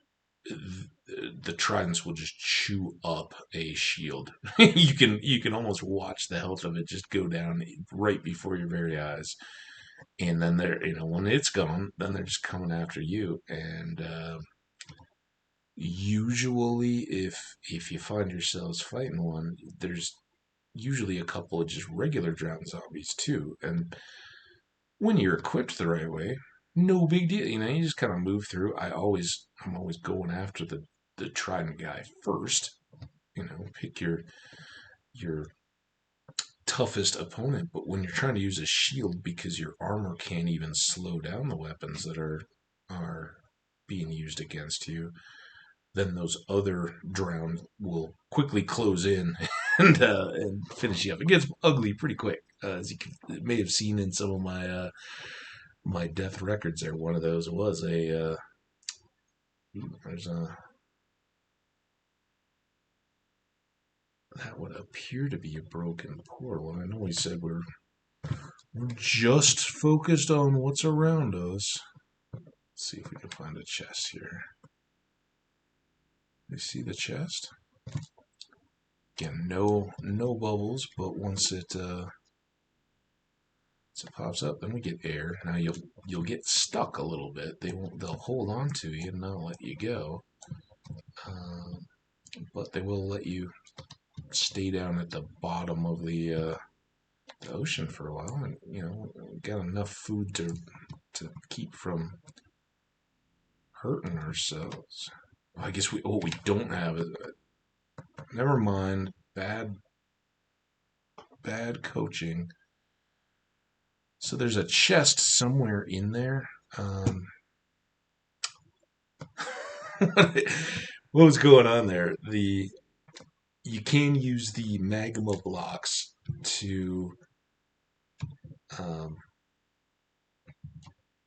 the tridents will just chew up a shield. You can almost watch the health of it just go down right before your very eyes, and then when it's gone, then they're just coming after you. And usually, if you find yourselves fighting one, there's usually a couple of just regular drowned zombies too, and when you're equipped the right way, no big deal. You just kind of move through. I'm always going after the trident guy first. Pick your toughest opponent. But when you're trying to use a shield because your armor can't even slow down the weapons that are being used against you, then those other drowned will quickly close in and finish you up. It gets ugly pretty quick, as you may have seen in some of my death records. There, one of those was there's a that would appear to be a broken portal. I know we said we're just focused on what's around us. Let's see if we can find a chest here. You see the chest? Again, no bubbles, but once it pops up, then we get air. Now you'll get stuck a little bit. They'll hold on to you and not let you go. But they will let you stay down at the bottom of the ocean for a while, and got enough food to keep from hurting ourselves. I guess what we don't have is never mind. Bad coaching. So there's a chest somewhere in there. What was going on there? You can use the magma blocks to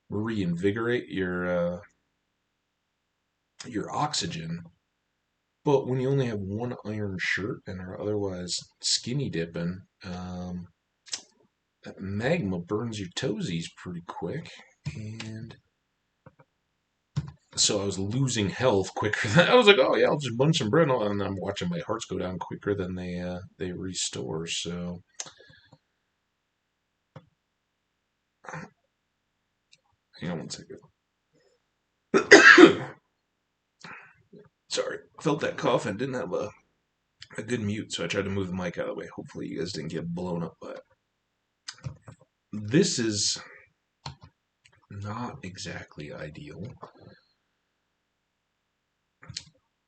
reinvigorate your oxygen, but when you only have one iron shirt and are otherwise skinny dipping, that magma burns your toesies pretty quick, and so I was losing health quicker than I was like, oh yeah, I'll just bunch some bread, and I'm watching my hearts go down quicker than they restore. So hang on one second. Sorry, felt that cough and didn't have a good mute, so I tried to move the mic out of the way. Hopefully, you guys didn't get blown up by it. This is not exactly ideal.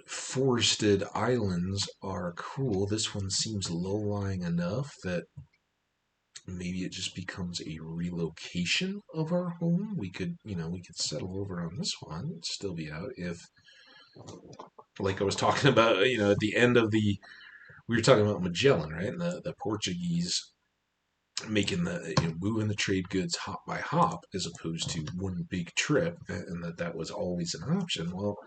Forested islands are cool. This one seems low-lying enough that maybe it just becomes a relocation of our home. We could settle over on this one. It'd still be out if, like I was talking about, at the end of we were talking about Magellan, right? And the Portuguese making moving the trade goods hop by hop as opposed to one big trip, and that was always an option. Well,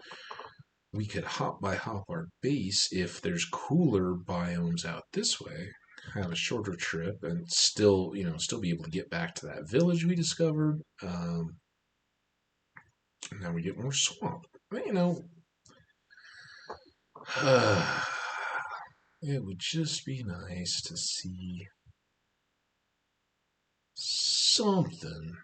we could hop by hop our base if there's cooler biomes out this way, have a shorter trip, and still be able to get back to that village we discovered. Now we get more swamp. But, it would just be nice to see something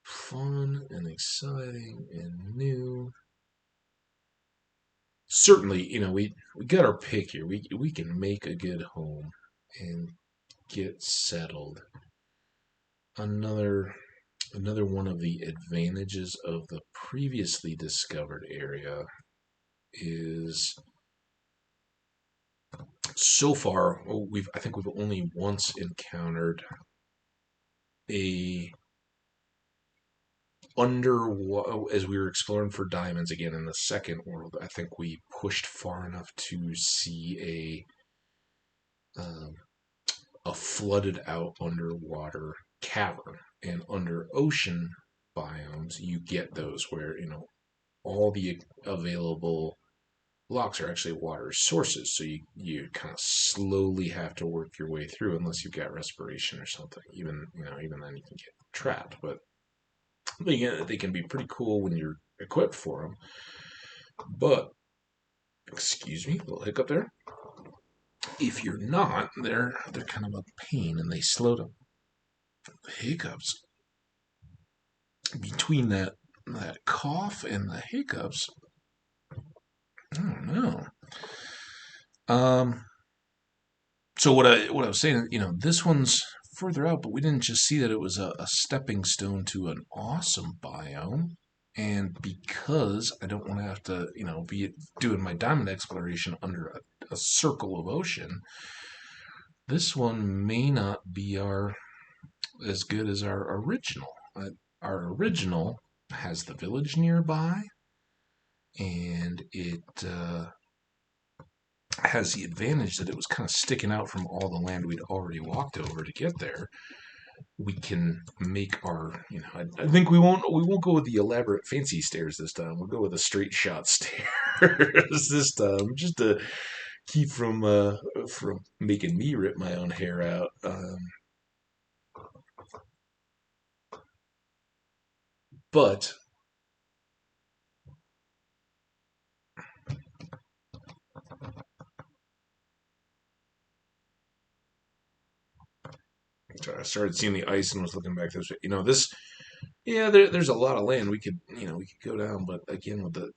fun and exciting and new. Certainly, we got our pick here. We can make a good home and get settled. Another one of the advantages of the previously discovered area is so far I think we've only once encountered a as we were exploring for diamonds again in the second world. I think we pushed far enough to see um, a flooded out underwater cavern. And under ocean biomes, you get those where, all the available blocks are actually water sources. So you kind of slowly have to work your way through unless you've got respiration or something. Even then you can get trapped. But they can be pretty cool when you're equipped for them. But, excuse me, a little hiccup there. If you're not, they're kind of a pain and they slow down. Hiccups between that cough and the hiccups. I don't know. Um, so what I was saying, this one's further out, but we didn't just see that it was a stepping stone to an awesome biome. And because I don't want to have to, be doing my diamond exploration under a circle of ocean, this one may not be as good as our original. Our original has the village nearby, and it has the advantage that it was kind of sticking out from all the land we'd already walked over to get there. We can make our, I think we won't go with the elaborate fancy stairs this time. We'll go with the straight shot stairs this time, just to keep from making me rip my own hair out. But I started seeing the ice and was looking back this way. Yeah, there's a lot of land we could go down, but again with the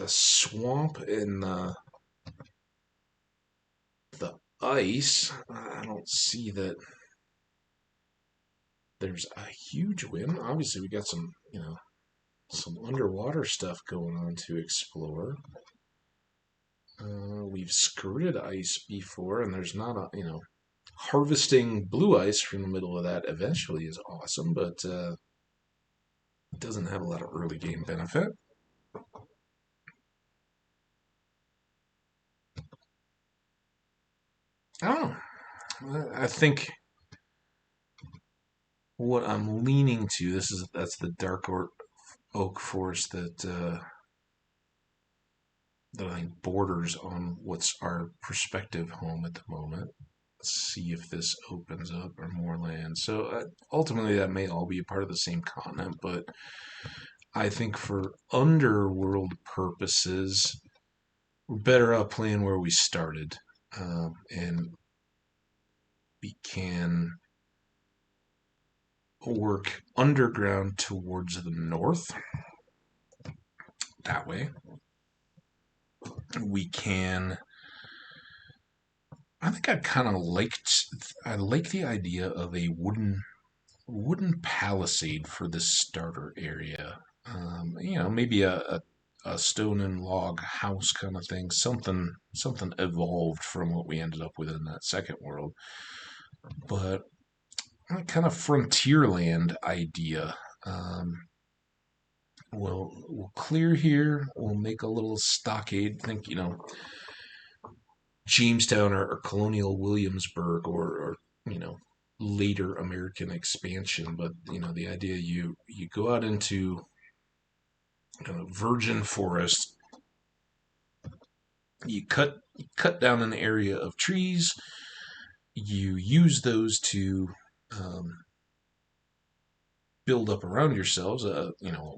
swamp and the ice, I don't see that there's a huge win. Obviously, we got some underwater stuff going on to explore. We've skirted ice before, and there's not harvesting blue ice from the middle of that eventually is awesome, but it doesn't have a lot of early game benefit. I don't know. I think what I'm leaning to, that's the dark oak forest that I think borders on what's our prospective home at the moment. Let's see if this opens up or more land. So ultimately, that may all be a part of the same continent, but I think for underworld purposes, we're better off playing where we started, and we can work underground towards the north. That way, we can. I think I like the idea of a wooden palisade for this starter area. Maybe a stone and log house kind of thing. Something evolved from what we ended up with in that second world. But a kind of frontierland idea. We'll clear here. We'll make a little stockade. Think Jamestown or Colonial Williamsburg or later American expansion. But the idea you go out into kind of virgin forest, you cut down an area of trees, you use those to um, build up around yourselves a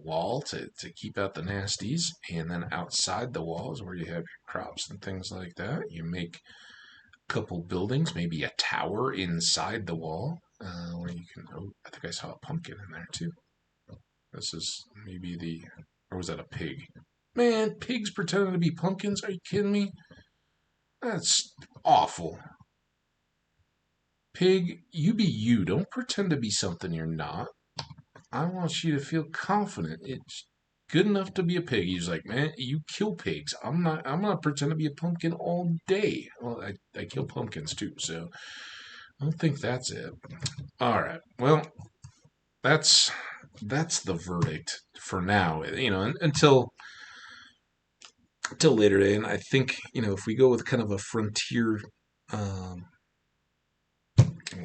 wall to keep out the nasties, and then outside the walls where you have your crops and things like that, you make a couple buildings, maybe a tower inside the wall where you can. Oh, I think I saw a pumpkin in there too. This is maybe or was that a pig? Man, pigs pretending to be pumpkins? Are you kidding me? That's awful. Pig, you be you. Don't pretend to be something you're not. I want you to feel confident. It's good enough to be a pig. He's like, man, you kill pigs. I'm not pretend to be a pumpkin all day. Well, I kill pumpkins too, so I don't think that's it. All right. Well, that's the verdict for now. Until later day. And I think if we go with kind of a frontier um,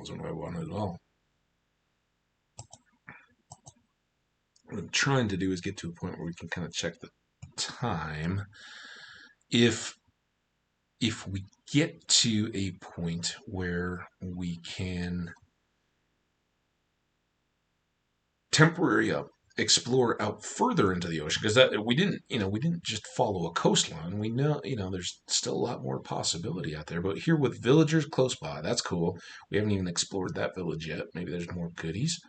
wasn't what I wanted at all. What I'm trying to do is get to a point where we can kind of check the time. If we get to a point where we can temporarily explore out further into the ocean, because that we didn't just follow a coastline. We know there's still a lot more possibility out there. But here with villagers close by, that's cool. We haven't even explored that village yet. Maybe there's more goodies.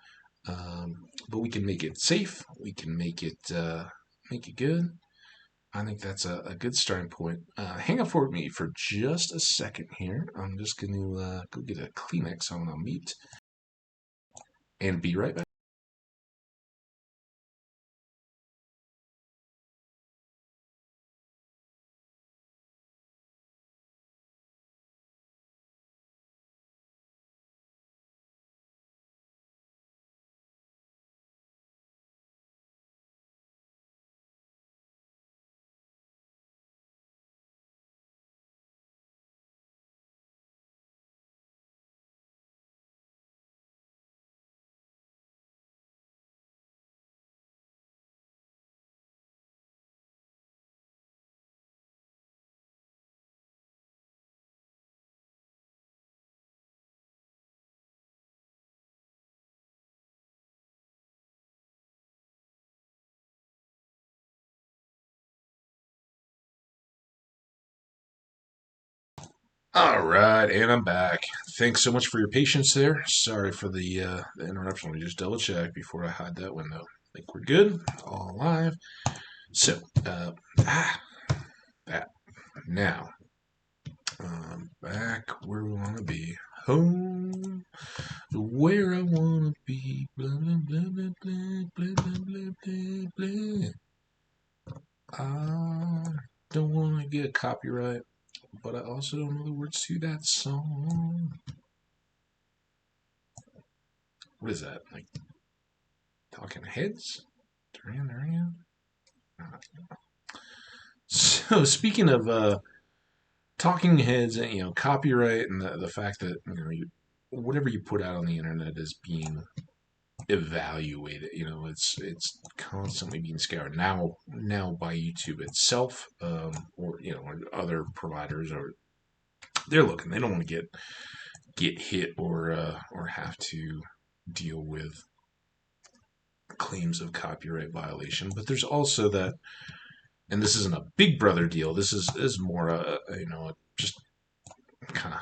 But we can make it safe. We can make it good. I think that's a good starting point. Hang up for me for just a second here. I'm just going to go get a Kleenex on my meat and be right back. All right, and I'm back. Thanks so much for your patience there. Sorry for the interruption. Let me just double check before I hide that window. I think we're good. All live. So, that. Now, back where we want to be. Home, where I want to be. Blah, blah, blah, blah, blah, blah, blah, blah, blah. I don't want to get copyright, but I also don't know the words to that song. What is that? Like Talking Heads? Duran Duran? So speaking of Talking Heads, and copyright, and the fact that whatever you put out on the internet is being evaluated. It's constantly being scoured now by YouTube itself, or or other providers, or they're looking. They don't want to get hit or have to deal with claims of copyright violation. But there's also that, and this isn't a Big Brother deal. This is more just kind of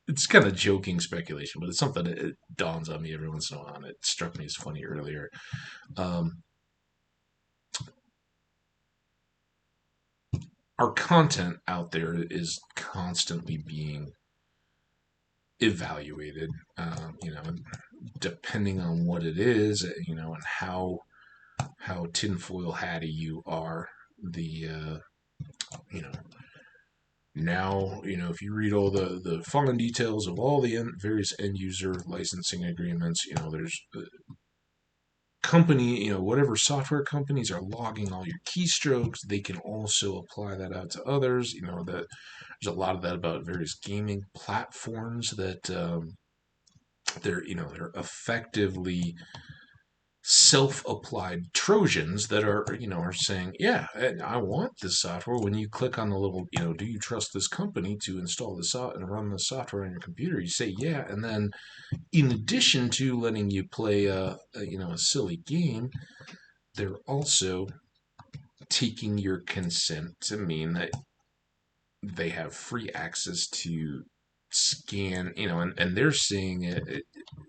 it's kind of joking speculation, but it's something that it dawns on me every once in a while. And it struck me as funny earlier. Our content out there is constantly being evaluated. Depending on what it is, and how tinfoil hatty you are. The now if you read all the fine details of all the various end user licensing agreements, there's company, whatever software companies are logging all your keystrokes, they can also apply that out to others. That there's a lot of that about various gaming platforms that they're effectively self-applied Trojans that are saying, yeah, I want this software. When you click on the little, do you trust this company to install the and run the software on your computer? You say yeah, and then in addition to letting you play a silly game, they're also taking your consent to mean that they have free access to scan, and they're seeing it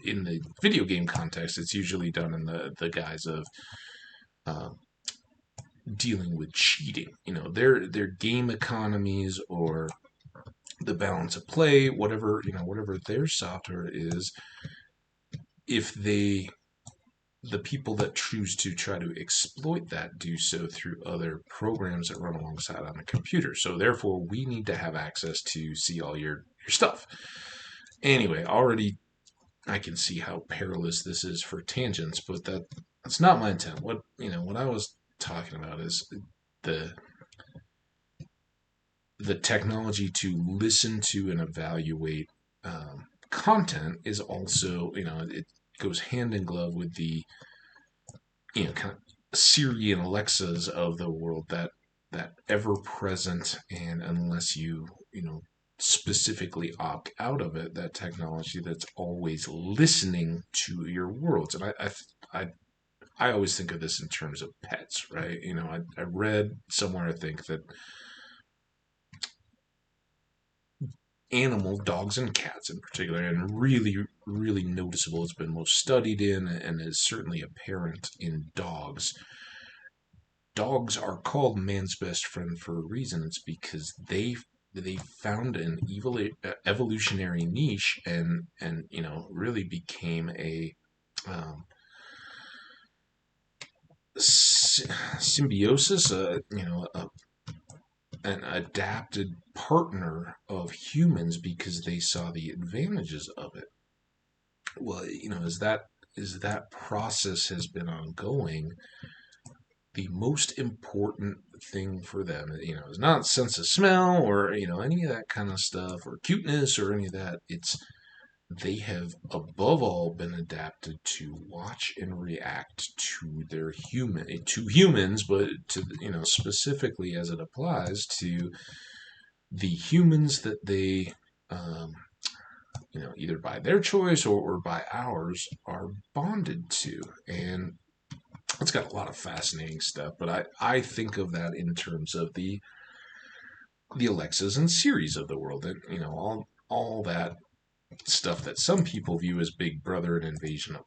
in the video game context. It's usually done in the guise of dealing with cheating. Their game economies or the balance of play, whatever their software is. If the people that choose to try to exploit that do so through other programs that run alongside on the computer. So therefore, we need to have access to see all your stuff. Anyway, already I can see how perilous this is for tangents, but that's not my intent. What I was talking about is the technology to listen to and evaluate content is also, it goes hand in glove with the, kind of Siri and Alexas of the world, that ever present, and unless you specifically opt out of it, that technology that's always listening to your worlds. And I always think of this in terms of pets, right? I read somewhere, I think, that animal, dogs and cats in particular, and really, really noticeable, it's been most studied in and is certainly apparent in dogs. Dogs are called man's best friend for a reason. It's because they found an evolutionary niche, and really became a um, symbiosis, an adapted partner of humans because they saw the advantages of it. Well, as that process has been ongoing, the most important thing for them, is not sense of smell or any of that kind of stuff or cuteness or any of that. It's they have above all been adapted to watch and react to humans, but to specifically as it applies to the humans that they um, either by their choice or by ours are bonded to. And it's got a lot of fascinating stuff, but I think of that in terms of the Alexas and Siris of the world, and all that stuff that some people view as Big Brother and invasion of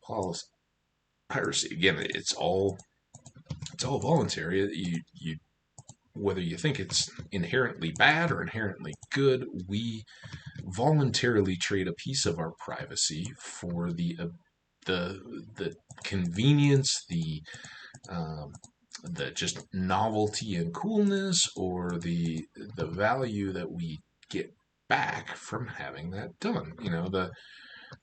piracy. Again, it's all voluntary. You whether you think it's inherently bad or inherently good, we voluntarily trade a piece of our privacy for the convenience, um, the just novelty and coolness, or the value that we get back from having that done.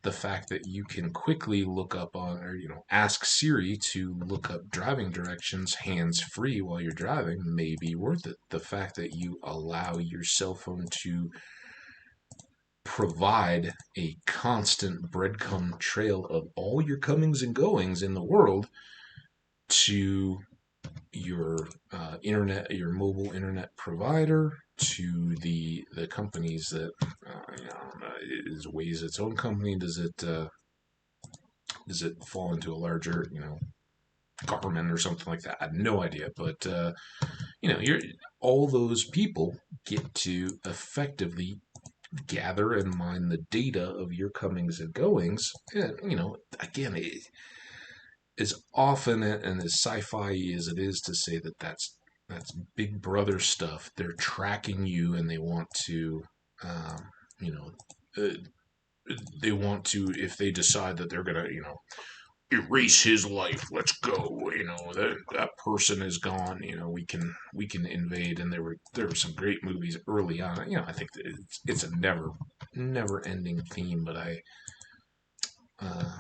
The fact that you can quickly look up on, or ask Siri to look up driving directions hands free while you're driving may be worth it. The fact that you allow your cell phone to provide a constant breadcrumb trail of all your comings and goings in the world to your your mobile internet provider, to the companies that is Waze its own company? Does it fall into a larger government or something like that? I have no idea, but you're all those people get to effectively gather and mine the data of your comings and goings. And, again, as often and as sci-fi as it is to say that that's Big Brother stuff, they're tracking you, and they want to, you know, uh, if they decide that they're gonna, erase his life, let's go. That person is gone. We can invade. And there were some great movies early on. I think that it's a never ending theme, but uh,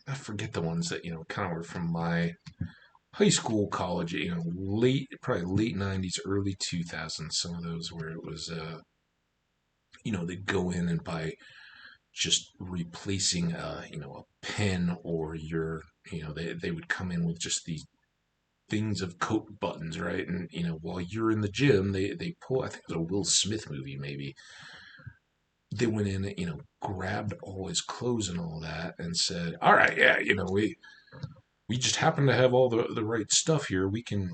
I forget the ones that kind of were from my high school, college. Probably late '90s, early 2000s. Some of those where it was they go in and by just replacing a pen, or they would come in with just these things of coat buttons, right? And while you're in the gym, they pull, I think it was a Will Smith movie, maybe. They went in and grabbed all his clothes and all that and said, all right, yeah, we just happen to have all the right stuff here. We can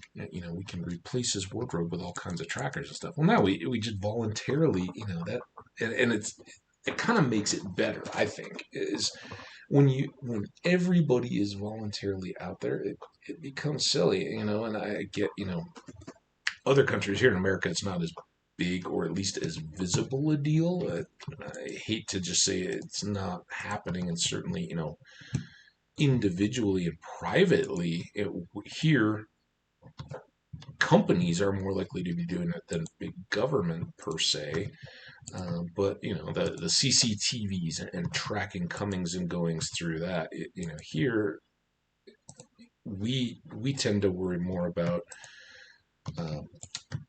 replace his wardrobe with all kinds of trackers and stuff. Well, now we just voluntarily, that, and it kind of makes it better, I think, is when everybody is voluntarily out there, it becomes silly, and I get, other countries. Here in America, it's not as big, or at least as visible a deal. I hate to just say it's not happening, and certainly, individually and privately, here companies are more likely to be doing it than big government per se. But the CCTVs and tracking comings and goings through that. Here we tend to worry more about um,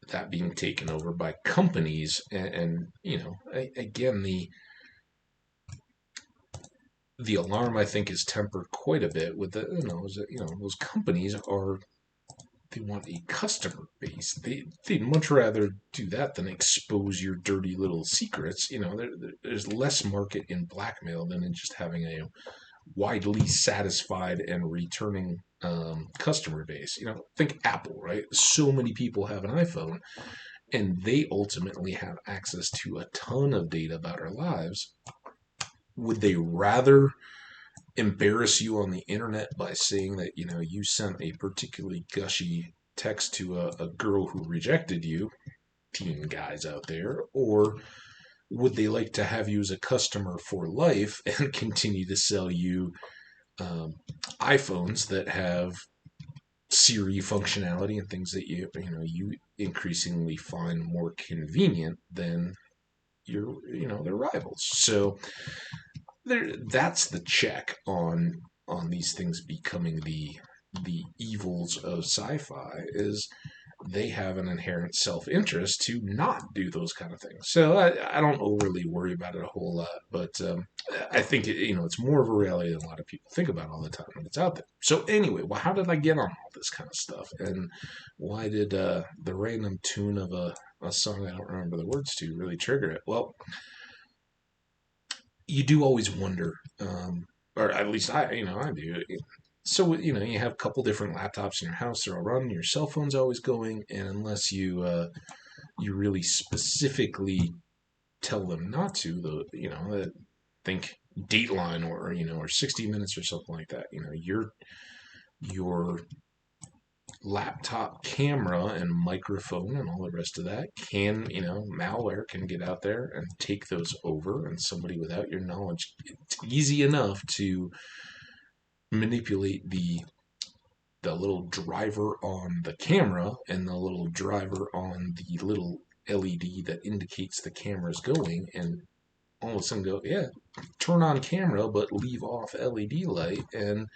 that being taken over by companies, and again, the alarm, I think, is tempered quite a bit with those companies are, they want a customer base. They'd much rather do that than expose your dirty little secrets. There's less market in blackmail than in just having a widely satisfied and returning customer base. Think Apple, right? So many people have an iPhone, and they ultimately have access to a ton of data about our lives. Would they rather embarrass you on the internet by saying that you sent a particularly gushy text to a girl who rejected you, teen guys out there, or would they like to have you as a customer for life and continue to sell you um, iPhones that have Siri functionality and things that you increasingly find more convenient than their rivals? So that's the check on these things becoming the evils of sci-fi, is they have an inherent self-interest to not do those kind of things. So I don't overly worry about it a whole lot, but I think it's more of a reality than a lot of people think about all the time when it's out there. So anyway, well, how did I get on all this kind of stuff, and why did the random tune of a song I don't remember the words to really trigger it? Well, you do always wonder, or at least I do. So you have a couple different laptops in your house; they're all running. Your cell phone's always going, and unless you really specifically tell them not to, think Dateline or 60 Minutes or something like that. Your laptop camera and microphone and all the rest of that malware can get out there and take those over, and somebody without your knowledge, it's easy enough to manipulate the little driver on the camera and the little driver on the little LED that indicates the camera's going, and all of a sudden go, yeah, turn on camera but leave off LED light, and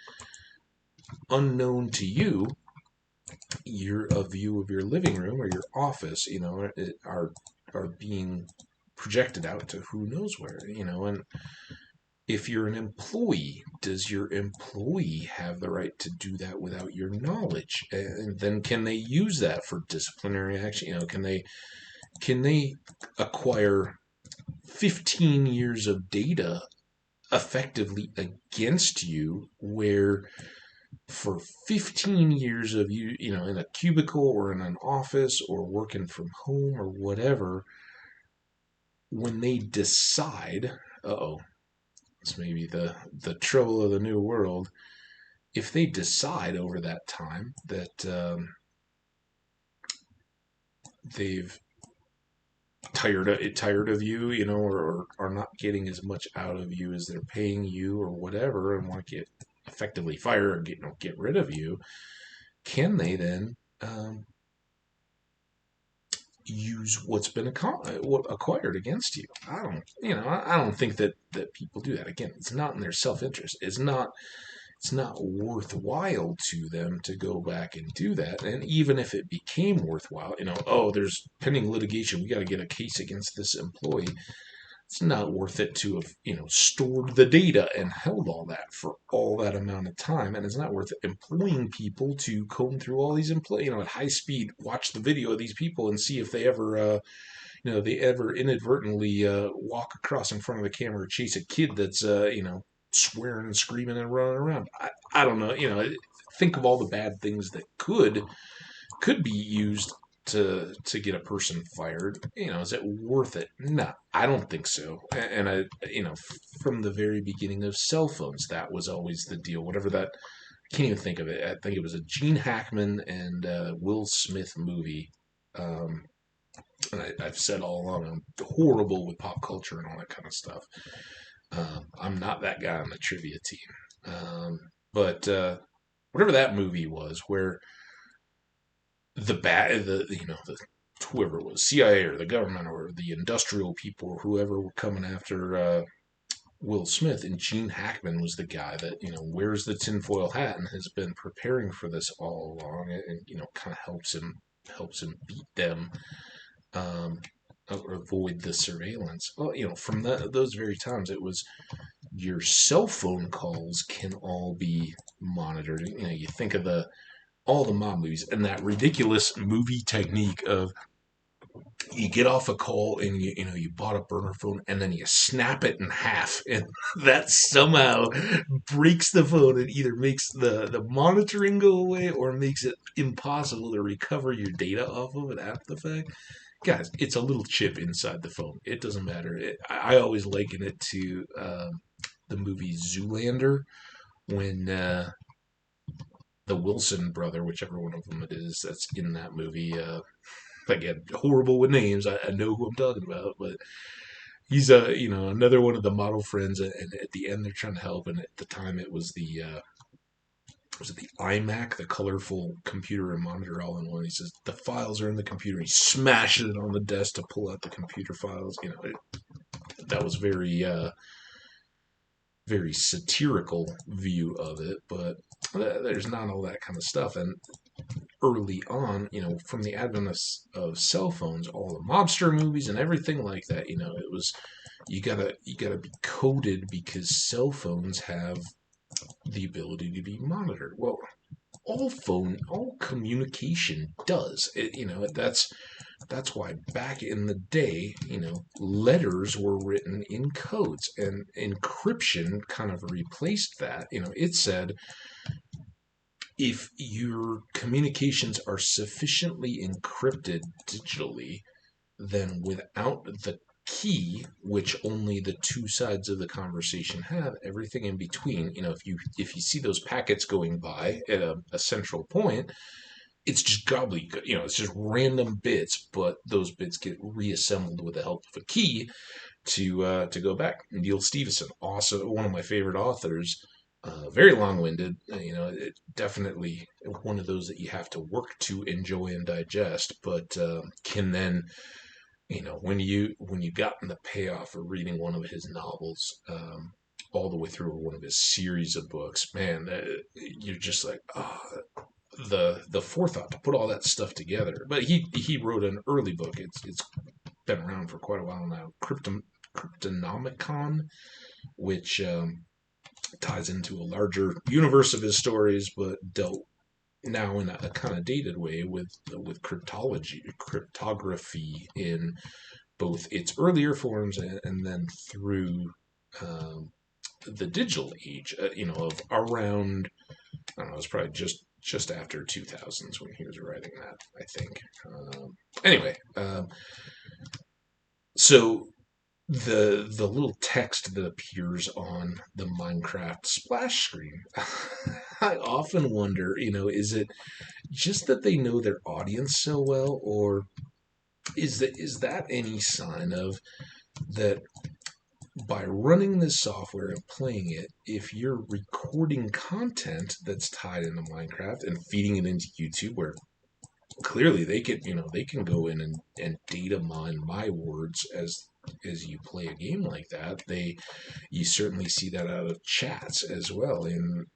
unknown to you, a view of your living room or your office, are being projected out to who knows where, and if you're an employee, does your employee have the right to do that without your knowledge? And then can they use that for disciplinary action? Can they acquire 15 years of data effectively against you, where for 15 years of in a cubicle or in an office or working from home or whatever, when they decide, it's maybe the trouble of the new world, if they decide over that time that they've tired of you, or are not getting as much out of you as they're paying you or whatever, and want to get effectively fired or get rid of you, can they then use what's been acquired against you? I don't think that people do that. Again, it's not in their self-interest. It's not worthwhile to them to go back and do that. And even if it became worthwhile, there's pending litigation, we got to get a case against this employee. It's not worth it to have, stored the data and held all that for all that amount of time. And it's not worth employing people to comb through all these at high speed, watch the video of these people and see if they ever inadvertently walk across in front of the camera or chase a kid that's, swearing and screaming and running around. I don't know. Think of all the bad things that could be used to get a person fired. Is it worth it? No, I don't think so. And I, from the very beginning of cell phones, that was always the deal. Whatever that, I can't even think of it. I think it was a Gene Hackman and Will Smith movie. And I've said all along, I'm horrible with pop culture and all that kind of stuff. I'm not that guy on the trivia team. But whatever that movie was, where the whoever it was, CIA or the government or the industrial people or whoever were coming after Will Smith, and Gene Hackman was the guy that wears the tinfoil hat and has been preparing for this all along, and kind of helps him beat them, or avoid the surveillance. Well, from those very times, it was your cell phone calls can all be monitored. You know, you think of the all the mob movies and that ridiculous movie technique of you get off a call and you know you bought a burner phone and then you snap it in half and that somehow breaks the phone and either makes the monitoring go away or makes it impossible to recover your data off of it after the fact. Guys, it's a little chip inside the phone. It doesn't matter. I always liken it to the movie Zoolander when the Wilson brother, whichever one of them it is that's in that movie, again, horrible with names. I know who I'm talking about, but he's you know, another one of the model friends, and at the end they're trying to help, and at the time it was it the iMac, the colorful computer and monitor all in one. He says the files are in the computer. He smashes it on the desk to pull out the computer files. You know, that was very satirical view of it, but there's not all that kind of stuff. And early on, you know, from the advent of cell phones, all the mobster movies and everything like that, you know, it was you gotta be coded because cell phones have the ability to be monitored. Well, all communication does. You know, that's why back in the day, you know, letters were written in codes and encryption kind of replaced that. You know, it said if your communications are sufficiently encrypted digitally, then without the key, which only the two sides of the conversation have, everything in between, you know, if you see those packets going by at a central point, it's just gobbledygook, you know, it's just random bits, but those bits get reassembled with the help of a key to go back. Neil Stephenson, also one of my favorite authors, very long-winded. You know, it definitely one of those that you have to work to enjoy and digest, but can then, you know, when you gotten the payoff of reading one of his novels, all the way through one of his series of books, man, you're just like, oh, the forethought to put all that stuff together. But he wrote an early book. It's been around for quite a while now. Cryptonomicon, which ties into a larger universe of his stories, but dealt now in a kind of dated way with cryptography in both its earlier forms and then through the digital age. You know, of around, I don't know, it's probably just after 2000s when he was writing that, I think. Anyway, so the little text that appears on the Minecraft splash screen, I often wonder, you know, is it just that they know their audience so well, or is that any sign of that by running this software and playing it, if you're recording content that's tied into Minecraft and feeding it into YouTube, where clearly they can, you know, they can go in and data mine my words as you play a game like that. You certainly see that out of chats as well. In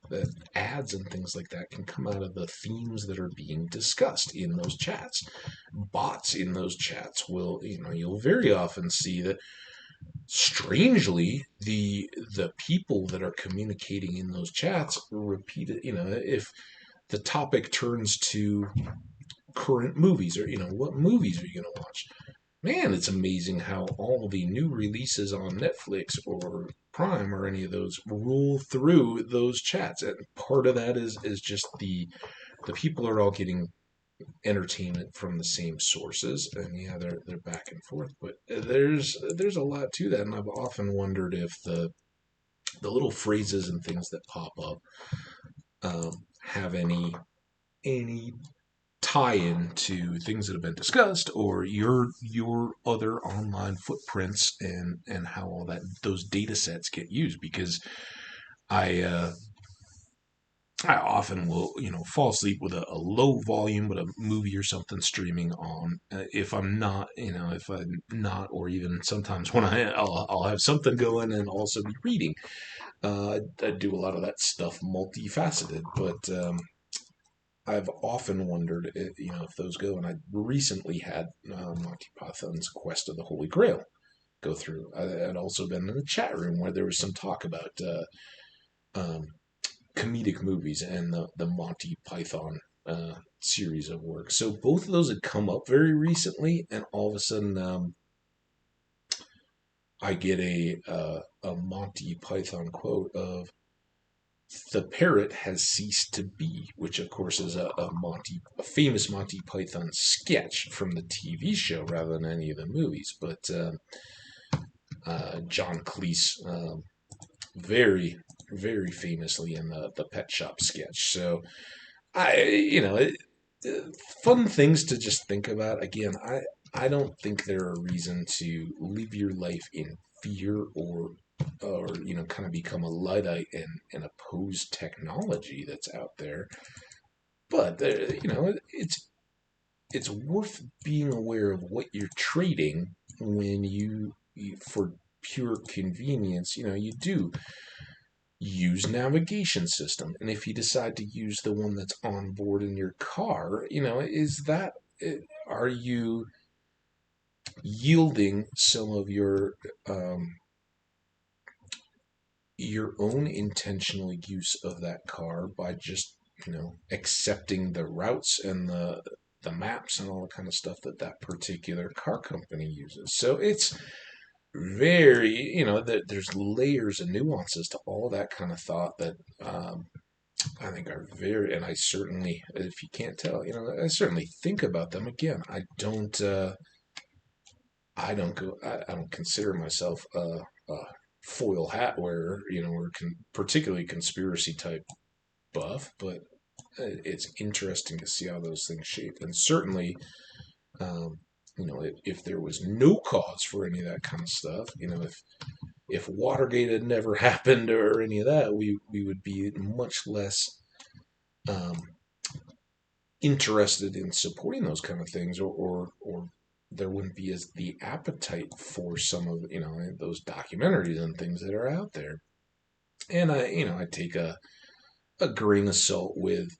the ads and things like that can come out of the themes that are being discussed in those chats. Bots in those chats will, you know, you'll very often see that strangely the people that are communicating in those chats repeat it. You know, if the topic turns to current movies, or you know, what movies are you going to watch, man, it's amazing how all the new releases on Netflix or Prime or any of those roll through those chats. And part of that is just the people are all getting entertainment from the same sources, and yeah, they're back and forth. But there's a lot to that, and I've often wondered if the little phrases and things that pop up have any tie-in to things that have been discussed, or your other online footprints, and how all that those data sets get used. Because I I often will, you know, fall asleep with a low volume, but a movie or something streaming on. If I'm not, you know, if I'm not, or even sometimes when I'll have something going and also be reading. I do a lot of that stuff multifaceted, but I've often wondered, you know, if those go. And I recently had Monty Python's Quest of the Holy Grail, go through. I'd also been in the chat room where there was some talk about um, comedic movies and the Monty Python series of work. So both of those had come up very recently, and all of a sudden I get a Monty Python quote of "The parrot has ceased to be," which of course is a famous Monty Python sketch from the TV show rather than any of the movies. But John Cleese, very famously in the Pet Shop sketch. So fun things to just think about. Again, I don't think there are a reason to live your life in fear or kind of become a luddite and oppose technology that's out there. But it's worth being aware of what you're trading when you for pure convenience. You do use navigation system, and if you decide to use the one that's on board in your car, are you yielding some of your own intentional use of that car by just accepting the routes and the maps and all the kind of stuff that particular car company uses. So it's very, there's layers and nuances to all that kind of thought that I think are very, and I certainly, if you can't tell, I certainly think about them. Again, I don't consider myself a foil hat wearer, or particularly conspiracy type buff, but it's interesting to see how those things shape. And certainly, um, if there was no cause for any of that kind of stuff, if Watergate had never happened or any of that, we would be much less um, interested in supporting those kind of things, or there wouldn't be as the appetite for some of those documentaries and things that are out there. And I take a grain of salt with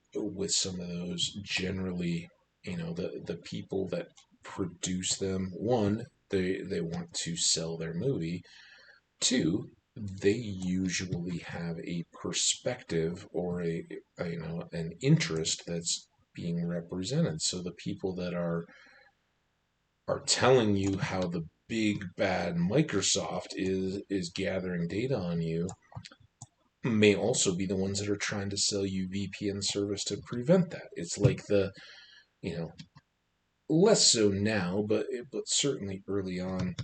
some of those. Generally, the people that produce them, one, they want to sell their movie. Two, they usually have a perspective or an interest that's being represented. So the people that are telling you how the big bad Microsoft is gathering data on you may also be the ones that are trying to sell you VPN service to prevent that. It's like you know, less so now, but certainly early on,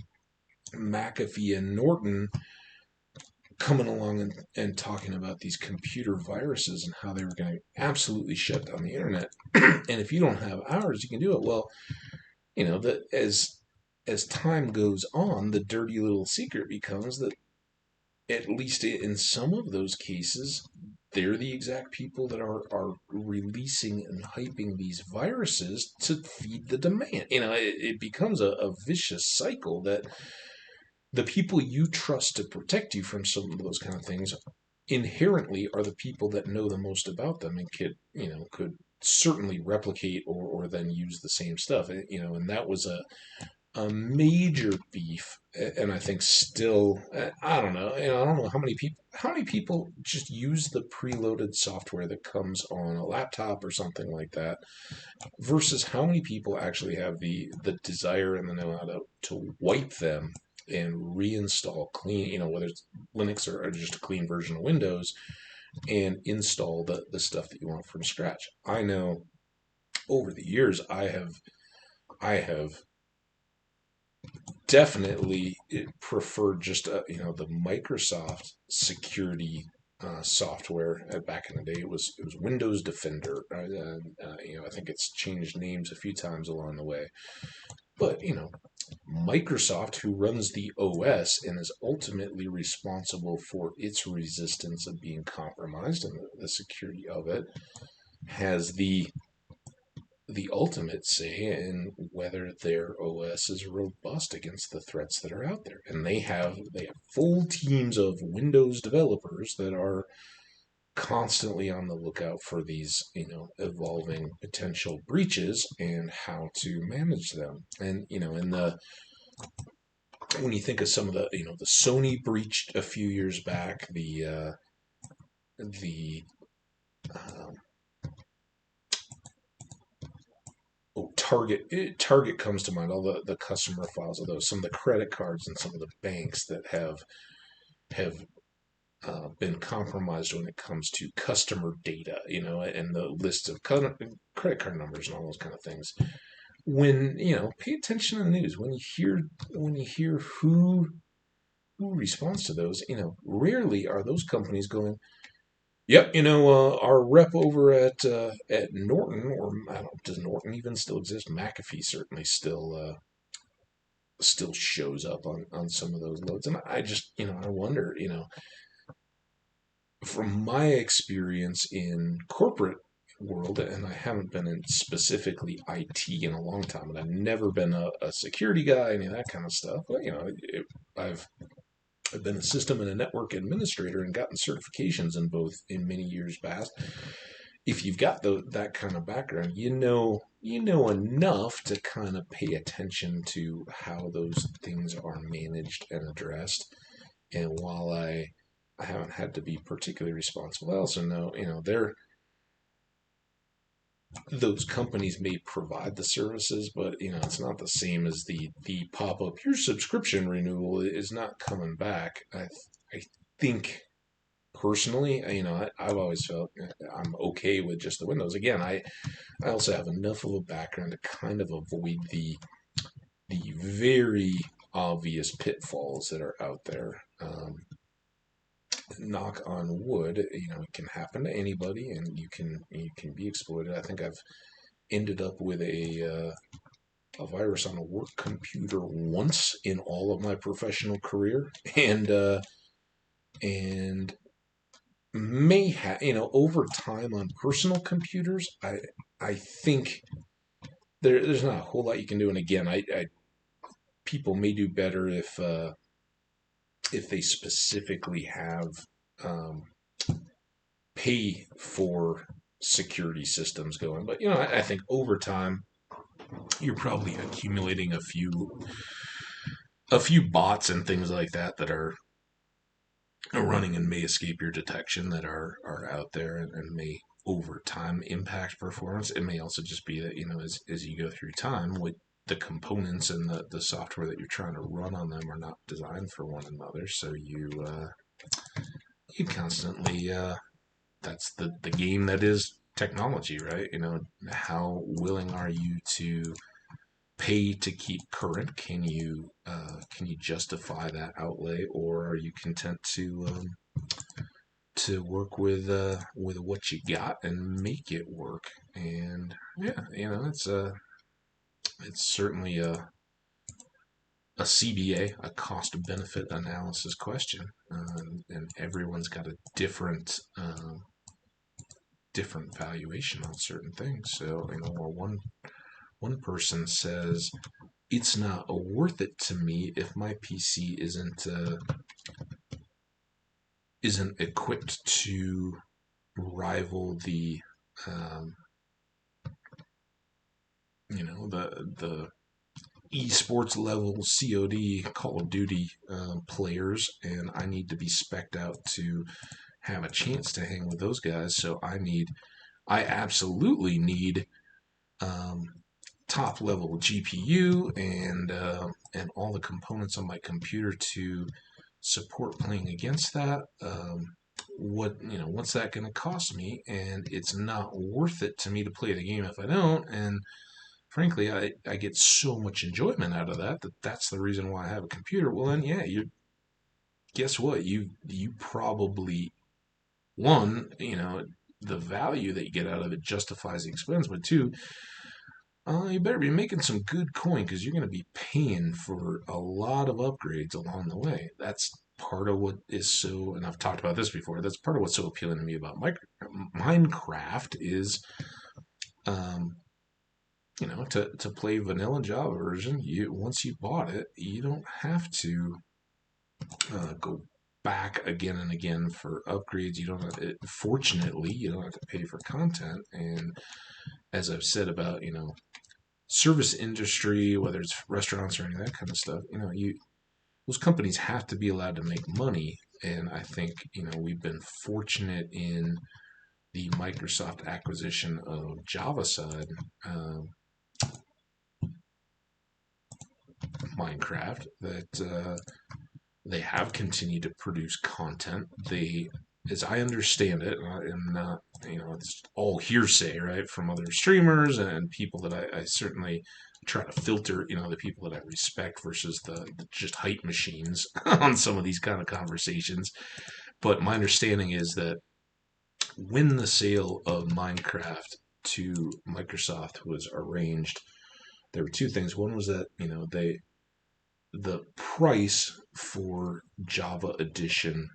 McAfee and Norton coming along and talking about these computer viruses and how they were going to absolutely shut down the internet. And if you don't have ours, you can do it. Well, that as time goes on, the dirty little secret becomes that at least in some of those cases, they're the exact people that are releasing and hyping these viruses to feed the demand. It becomes a vicious cycle that the people you trust to protect you from some of those kind of things inherently are the people that know the most about them and could certainly replicate or then use the same stuff. And that was a major beef, and I think still, I don't know, I don't know how many people just use the preloaded software that comes on a laptop or something like that, versus how many people actually have the desire and the know-how to wipe them and reinstall clean, whether it's Linux or just a clean version of Windows, and install the stuff that you want from scratch. I know over the years I have definitely preferred just the Microsoft security software. Back in the day, it was Windows Defender. I think it's changed names a few times along the way, but Microsoft, who runs the OS and is ultimately responsible for its resistance of being compromised and the security of it, has the ultimate say in whether their OS is robust against the threats that are out there. And they have full teams of Windows developers that are constantly on the lookout for these, evolving potential breaches and how to manage them. And, in when you think of some of the, the Sony breached a few years back, the um, Target comes to mind. All the customer files of those, some of the credit cards and some of the banks that have been compromised when it comes to customer data, and the list of credit card numbers and all those kind of things. When pay attention to the news. When you hear who responds to those, rarely are those companies going, "Yep, our rep over at Norton, or I don't know, does Norton even still exist? McAfee certainly still shows up on some of those loads." And I just, I wonder, from my experience in corporate world, and I haven't been in specifically IT in a long time, and I've never been a security guy, any of that kind of stuff. But I've been a system and a network administrator and gotten certifications in both in many years past. If you've got that kind of background, you know enough to kind of pay attention to how those things are managed and addressed. And while I haven't had to be particularly responsible, I also know, those companies may provide the services, but it's not the same as the pop up. Your subscription renewal is not coming back. I think personally, I've always felt I'm okay with just the Windows. Again, I also have enough of a background to kind of avoid the very obvious pitfalls that are out there. Knock on wood, it can happen to anybody, and you can be exploited. I think I've ended up with a virus on a work computer once in all of my professional career, and may have, over time on personal computers. I think there's not a whole lot you can do. And again, I people may do better if they specifically have um, pay for security systems going. But I think over time you're probably accumulating a few bots and things like that are running and may escape your detection, that are out there, and may over time impact performance. It may also just be that as you go through time, with the components and the software that you're trying to run on them are not designed for one another. So you constantly that's the game that is technology, right? How willing are you to pay to keep current? Can you justify that outlay, or are you content to work with what you got and make it work? And yeah, it's certainly a CBA, a cost benefit analysis question, and everyone's got a different valuation on certain things. So or one person says it's not worth it to me if my PC isn't equipped to rival um, the esports level COD Call of Duty players, and I need to be specced out to have a chance to hang with those guys. So I absolutely need um, top level GPU and all the components on my computer to support playing against that. What's that going to cost me? And it's not worth it to me to play the game if I don't. And frankly, I get so much enjoyment out of that's the reason why I have a computer. Well, then, yeah, guess what? You probably, one, the value that you get out of it justifies the expense, but two, you better be making some good coin, because you're going to be paying for a lot of upgrades along the way. That's part of what is so, and I've talked about this before, that's part of what's so appealing to me about Minecraft is, um, to play vanilla Java version, once you bought it, you don't have to go back again and again for upgrades. You don't fortunately, you don't have to pay for content. And as I've said about, service industry, whether it's restaurants or any of that kind of stuff, those companies have to be allowed to make money. And I think, we've been fortunate in the Microsoft acquisition of Java side Minecraft that they have continued to produce content. They, as I understand it, and not, it's all hearsay, right, from other streamers and people that I certainly try to filter, the people that I respect versus the just hype machines on some of these kind of conversations. But my understanding is that when the sale of Minecraft to Microsoft was arranged, there were two things. One was that, the price for Java Edition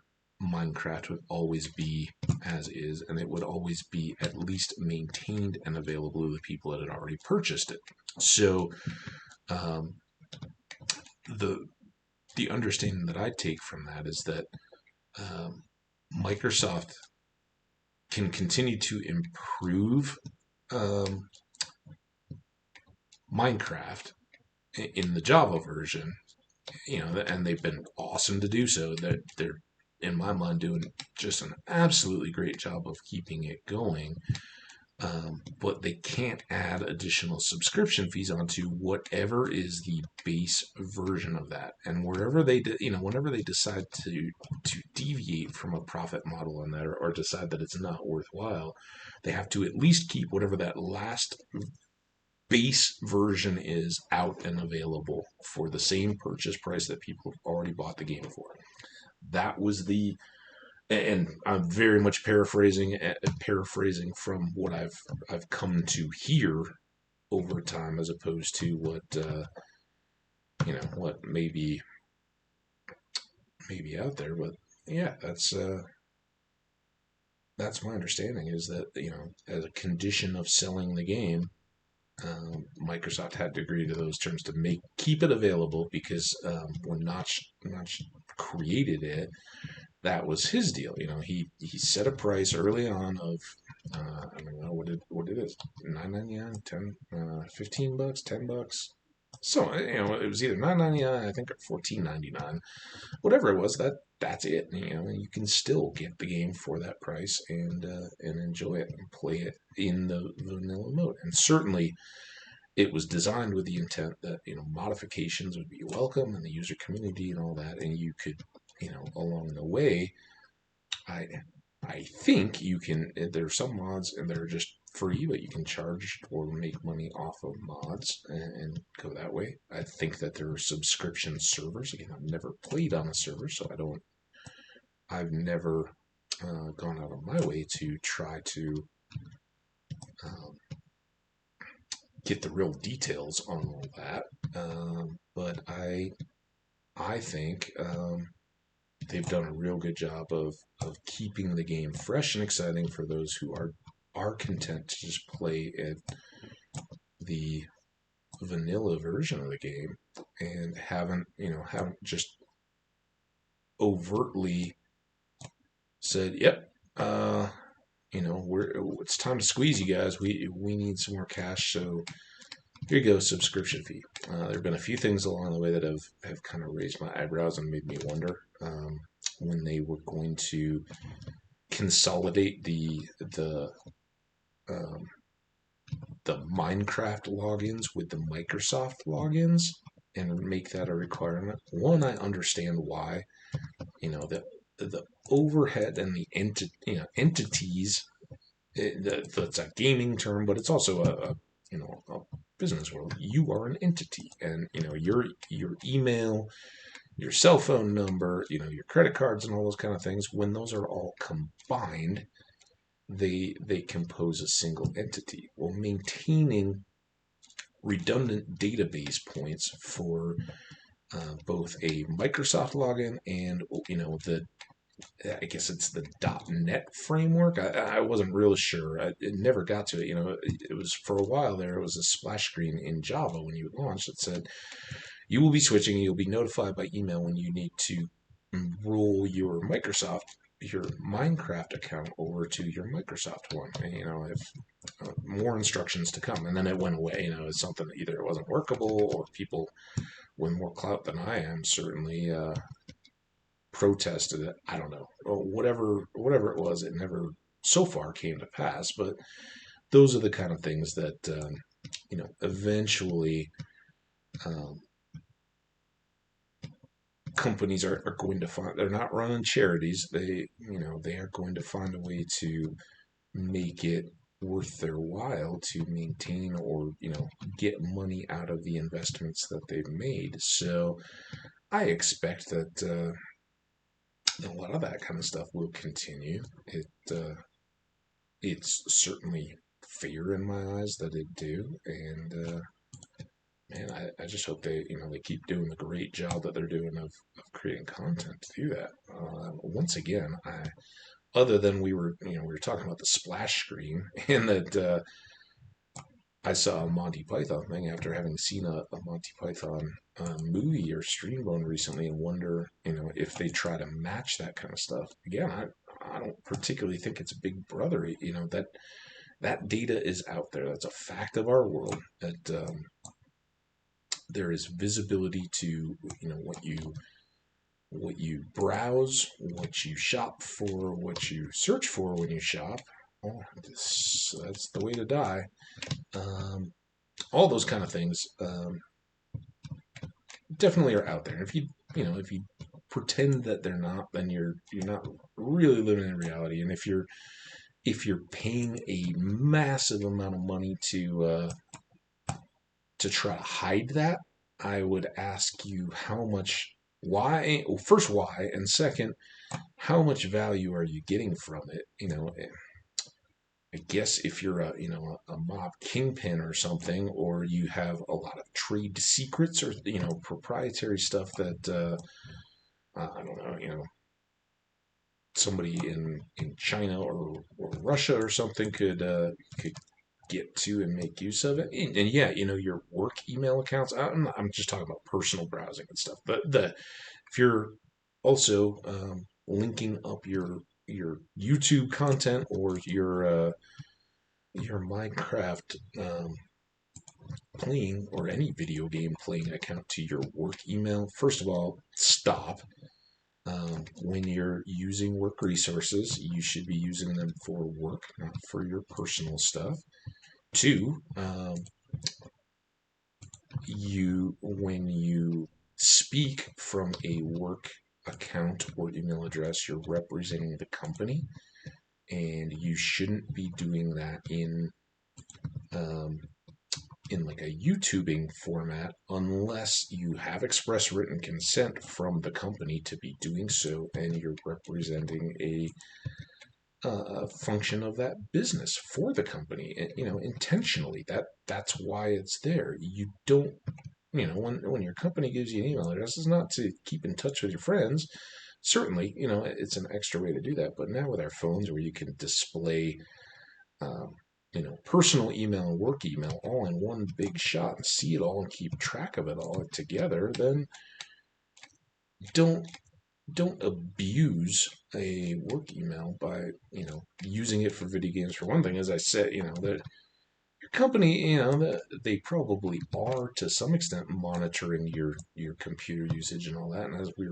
Minecraft would always be as is, and it would always be at least maintained and available to the people that had already purchased it. So um, the the understanding that I take from that is that Microsoft can continue to improve um, Minecraft in the Java version, and they've been awesome to do so. That they're, in my mind, doing just an absolutely great job of keeping it going. But they can't add additional subscription fees onto whatever is the base version of that. And wherever they, whenever they decide to deviate from a profit model on that, or decide that it's not worthwhile, they have to at least keep whatever that last base version is out and available for the same purchase price that people have already bought the game for. That was the, and I'm very much paraphrasing from what I've come to hear over time, as opposed to what maybe out there. But yeah, that's my understanding, is that, as a condition of selling the game, Microsoft had to agree to those terms to keep it available, because when Notch created it, that was his deal. He set a price early on of I don't know what it is, $9.99, 10, $15, $10. So it was either $9.99, I think, or $14.99, whatever it was. That's it. You can still get the game for that price and enjoy it and play it in the vanilla mode. And certainly, it was designed with the intent that modifications would be welcome, and the user community and all that, and you could, along the way, I I think you can. There are some mods and they're just free, but you can charge or make money off of mods and go that way. I think that there are subscription servers. Again, I've never played on a server, so I've never gone out of my way to try to um, get the real details on all that. But I think they've done a real good job of keeping the game fresh and exciting for those who are content to just play at the vanilla version of the game, and haven't just overtly said, "Yep, it's time to squeeze you guys. We need some more cash, so here you go, subscription fee." There have been a few things along the way that have kind of raised my eyebrows and made me wonder when they were going to consolidate um, the Minecraft logins with the Microsoft logins and make that a requirement. One, I understand why. The overhead and the entities. That's a gaming term, but it's also a business world. You are an entity, and your email, your cell phone number, your credit cards, and all those kind of things. When those are all combined, they compose a single entity. Well, maintaining redundant database points for both a Microsoft login and I guess it's the .NET framework. I wasn't real sure. It never got to it. It was, for a while there, it was a splash screen in Java when you launched that said, "You will be switching. You'll be notified by email when you need to roll your Minecraft account over to your Microsoft one." And, if more instructions to come. And then it went away. It's something that either it wasn't workable or people with more clout than I am certainly protested it. I don't know, or whatever it was. It never so far came to pass, but those are the kind of things that eventually um, companies are going to find. They're not running charities. They are going to find a way to make it worth their while to maintain or get money out of the investments that they've made. So I expect that a lot of that kind of stuff will continue. It's certainly fair in my eyes that it do, and man, I just hope they keep doing the great job that they're doing of creating content to do that. Once again, other than we were talking about the splash screen and that I saw a Monty Python thing after having seen a Monty Python movie or stream one recently, and wonder if they try to match that kind of stuff again. I don't particularly think it's Big Brother. That data is out there. That's a fact of our world. That there is visibility to what you browse, what you shop for, what you search for when you shop. Oh, that's the way to die. All those kind of things definitely are out there. And if you pretend that they're not, then you're not really living in reality. And if you're paying a massive amount of money to try to hide that, I would ask you how much, why, well, first why, and second, how much value are you getting from it? I guess if you're a mob kingpin or something, or you have a lot of trade secrets or proprietary stuff that I don't know, somebody in China or Russia or something could get to and make use of it. And yeah, your work email accounts. I'm just talking about personal browsing and stuff. But if you're also linking up your YouTube content or your Minecraft playing or any video game playing account to your work email, first of all, stop. When you're using work resources, you should be using them for work, not for your personal stuff. Two, when you speak from a work account or email address, you're representing the company, and you shouldn't be doing that in like a YouTubing format unless you have express written consent from the company to be doing so, and you're representing a function of that business for the company, intentionally. That's why it's there. You don't, when your company gives you an email address, it's not to keep in touch with your friends. Certainly, it's an extra way to do that. But now with our phones, where you can display, personal email and work email all in one big shot and see it all and keep track of it all together, then don't abuse a work email by using it for video games. For one thing, as I said, that your company, they probably are to some extent monitoring your computer usage and all that. And as we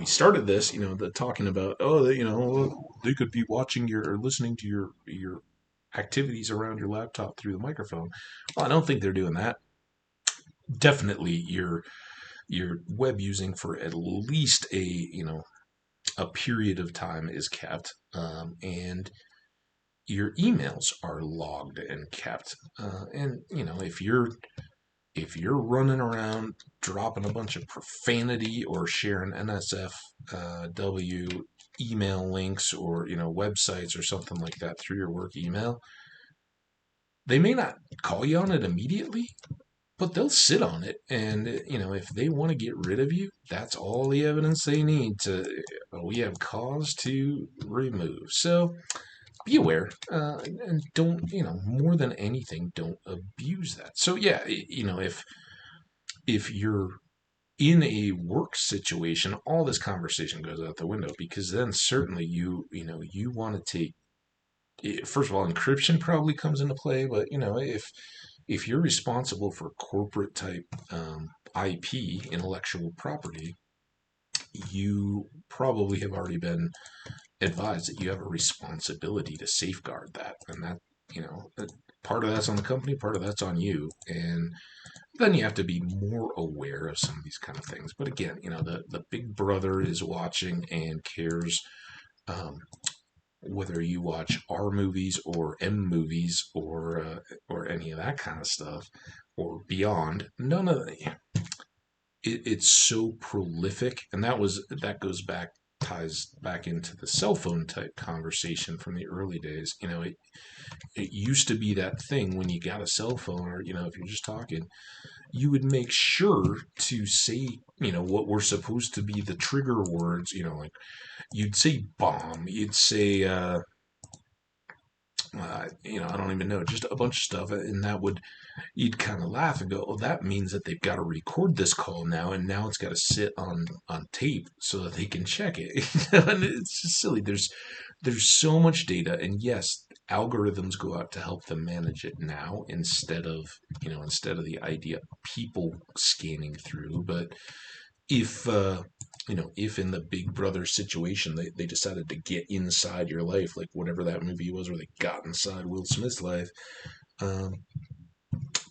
started this, talking about, they could be watching or listening to your activities around your laptop through the microphone. Well, I don't think they're doing that. Definitely, your web using for at least a period of time is kept, and your emails are logged and kept. And if you're running around dropping a bunch of profanity or sharing NSFW email links or websites or something like that through your work email, they may not call you on it immediately, but they'll sit on it. And if they want to get rid of you, that's all the evidence they need to, we have cause to remove. So be aware, and don't, more than anything, don't abuse that. So yeah, if you're in a work situation, all this conversation goes out the window, because then certainly you want to take, first of all, encryption probably comes into play. But if you're responsible for corporate type IP, intellectual property, you probably have already been advised that you have a responsibility to safeguard that. And that, part of that's on the company, part of that's on you. And then you have to be more aware of some of these kind of things. But again, the big brother is watching and cares, um, whether you watch R movies or M movies or any of that kind of stuff or beyond. None of the, it's so prolific, and that goes back, ties back into the cell phone type conversation from the early days. It used to be that thing when you got a cell phone, or if you're just talking, you would make sure to say, what were supposed to be the trigger words. Like you'd say bomb, you'd say I don't even know, just a bunch of stuff, and that would, you'd kind of laugh and go, "Oh, that means that they've got to record this call now, and now it's got to sit on tape so that they can check it." And it's just silly. There's so much data, and yes, algorithms go out to help them manage it now instead of the idea of people scanning through. But if if in the Big Brother situation they decided to get inside your life, like whatever that movie was where they got inside Will Smith's life, um,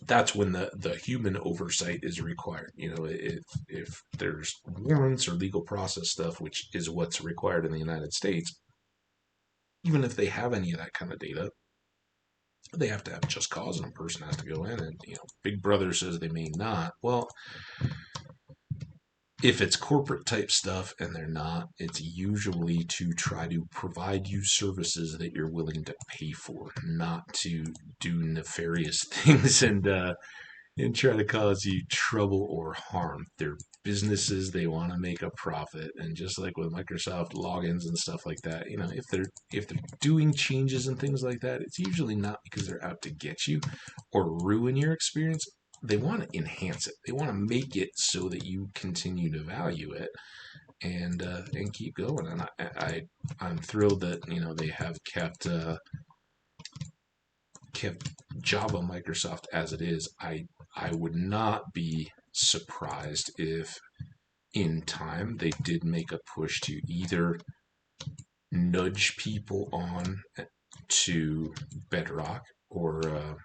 that's when the human oversight is required. If there's warrants or legal process stuff, which is what's required in the United States, even if they have any of that kind of data, they have to have just cause, and a person has to go in. And Big Brother says they may not. Well, if it's corporate type stuff and they're not, it's usually to try to provide you services that you're willing to pay for, not to do nefarious things and try to cause you trouble or harm. They're businesses, they want to make a profit. And just like with Microsoft logins and stuff like that, if they're doing changes and things like that, it's usually not because they're out to get you or ruin your experience. They want to enhance it. They want to make it so that you continue to value it and keep going. And I'm thrilled that they have kept Java Microsoft as it is. I would not be surprised if in time they did make a push to either nudge people on to Bedrock or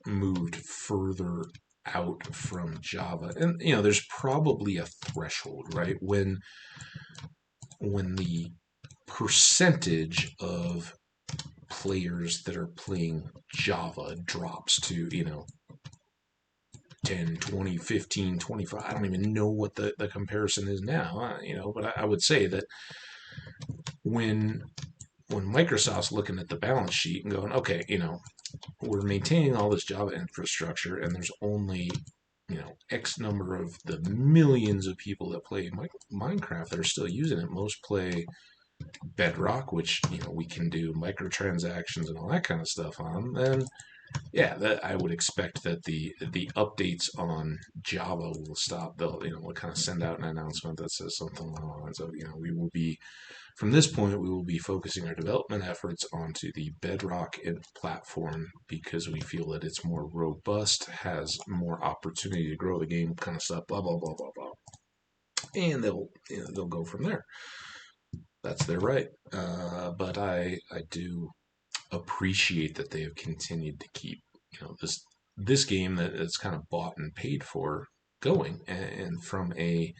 moved further out from Java. And there's probably a threshold, right? When the percentage of players that are playing Java drops to 10, 20, 15, 25. I don't even know what the comparison is now, but I would say that when Microsoft's looking at the balance sheet and going, okay, we're maintaining all this Java infrastructure, and there's only X number of the millions of people that play Minecraft that are still using it. Most play Bedrock, which we can do microtransactions and all that kind of stuff on. Then that I would expect that the updates on Java will stop. We'll kind of send out an announcement that says something along the lines of we will be, from this point, we will be focusing our development efforts onto the Bedrock platform because we feel that it's more robust, has more opportunity to grow the game, kind of stuff, blah, blah, blah, blah, blah. And they'll go from there. That's their right. But I do appreciate that they have continued to keep this game that is kind of bought and paid for going. And from a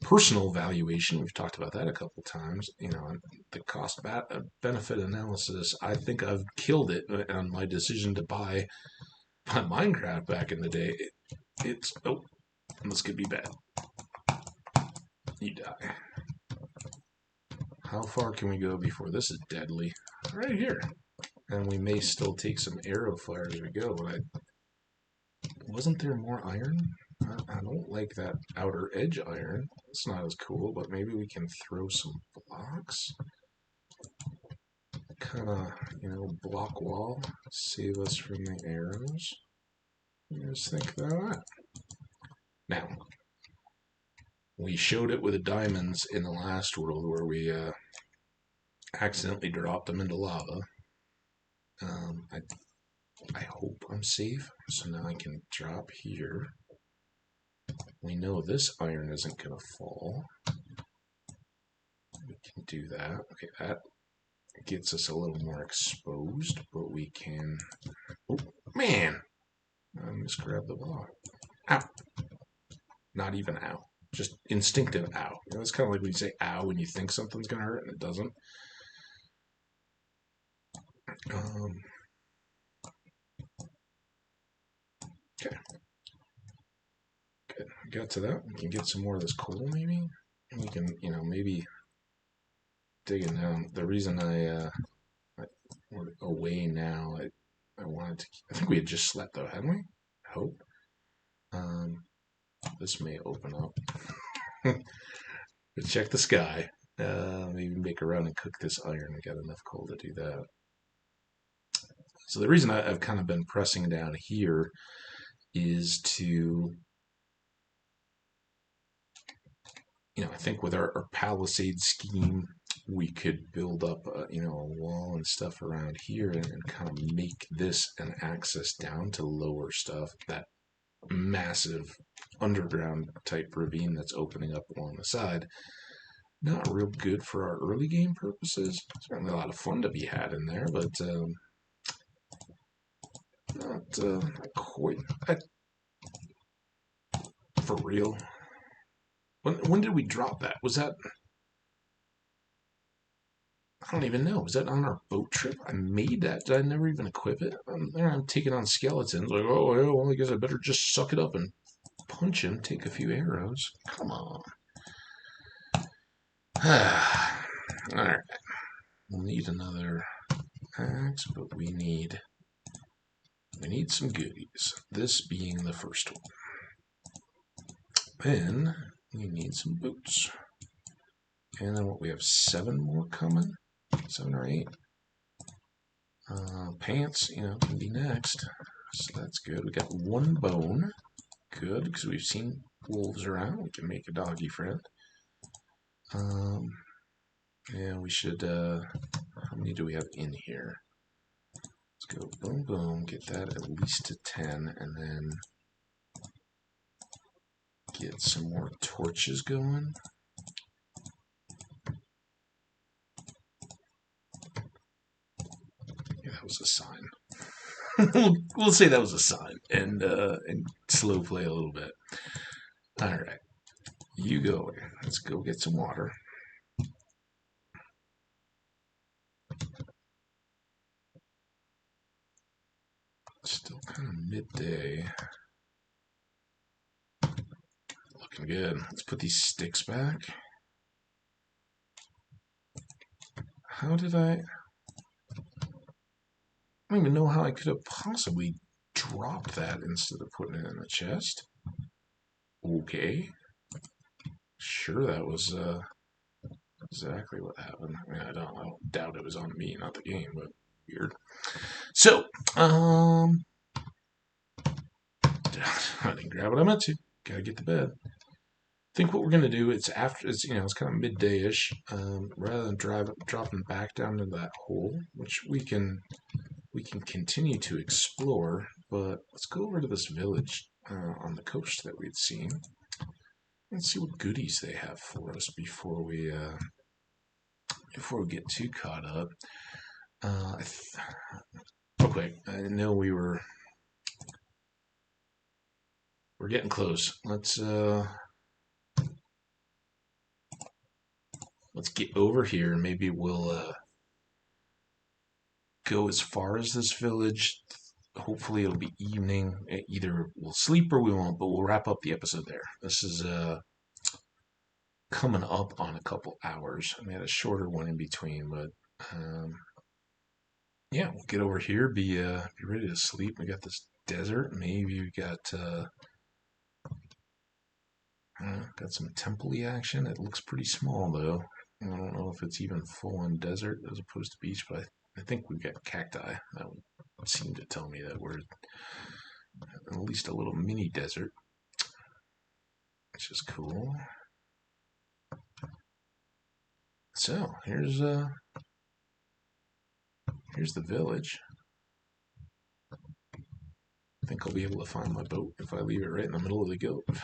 personal valuation, we've talked about that a couple times. The cost benefit analysis, I think I've killed it on my decision to buy Minecraft back in the day. This could be bad. You die. How far can we go before this is deadly? Right here. And we may still take some arrow fire as we go, but wasn't there more iron? I don't like that outer edge iron. It's not as cool, but maybe we can throw some blocks. Kind of, block wall. Save us from the arrows. You guys think about that? Now, we showed it with the diamonds in the last world where we accidentally dropped them into lava. I hope I'm safe, so now I can drop here. we know this iron isn't going to fall. We can do that. Okay, that gets us a little more exposed, but we can... Oh, man! I misgrabbed the block. Ow! Not even ow. Just instinctive ow. You know, it's kind of like when you say ow when you think something's going to hurt and it doesn't. Okay. Good. Got to that. We can get some more of this coal, maybe? And we can, you know, maybe digging down. The reason we're away now, I wanted to... I think we had just slept, though, hadn't we? I hope. This may open up. Let's check the sky. Maybe make a run and cook this iron. We got enough coal to do that. So the reason I've kind of been pressing down here is to, you know, I think with our palisade scheme, we could build up, you know, a wall and stuff around here and kind of make this an access down to lower stuff. That massive underground type ravine that's opening up along the side. Not real good for our early game purposes. Certainly a lot of fun to be had in there, but not quite for real. When did we drop that? Was that... I don't even know. Was that on our boat trip? I made that. Did I never even equip it? I'm taking on skeletons. Like, oh, yeah, well, I guess I better just suck it up and punch him, take a few arrows. Come on. Alright. We'll need another axe, but we need some goodies. This being the first one. Then we need some boots. And then what, we have 7 more coming? 7 or 8? Pants, you know, can be next. So that's good. We got 1 bone. Good, because we've seen wolves around. We can make a doggy friend. Yeah, we should, how many do we have in here? Let's go boom, boom, get that at least to 10, and then get some more torches going. Yeah, that was a sign. We'll say that was a sign, and slow play a little bit. All right, you go. Let's go get some water. Still kind of midday. Looking good. Let's put these sticks back. How did I don't even know how I could have possibly dropped that instead of putting it in the chest. Okay. Sure, that was exactly what happened. I mean, I don't doubt it was on me, not the game, but weird. So, I didn't grab what I meant to. Gotta get to bed. I think what we're gonna do, it's after, it's, you know, it's kind of midday-ish. Rather than dropping back down into that hole, which we can continue to explore, but let's go over to this village on the coast that we'd seen. Let's see what goodies they have for us before we get too caught up. Real quick, I know we're getting close. Let's get over here and maybe we'll go as far as this village. Hopefully it'll be evening. Either we'll sleep or we won't, but we'll wrap up the episode there. This is coming up on a couple hours. I had a shorter one in between, but yeah, we'll get over here, be ready to sleep. We got this desert. Maybe we got some temple-y action. It looks pretty small though. I don't know if it's even full-on desert as opposed to beach, but I think we've got cacti. That would seem to tell me that we're at least a little mini desert, which is cool. So here's the village. think I'll be able to find my boat if I leave it right in the middle of the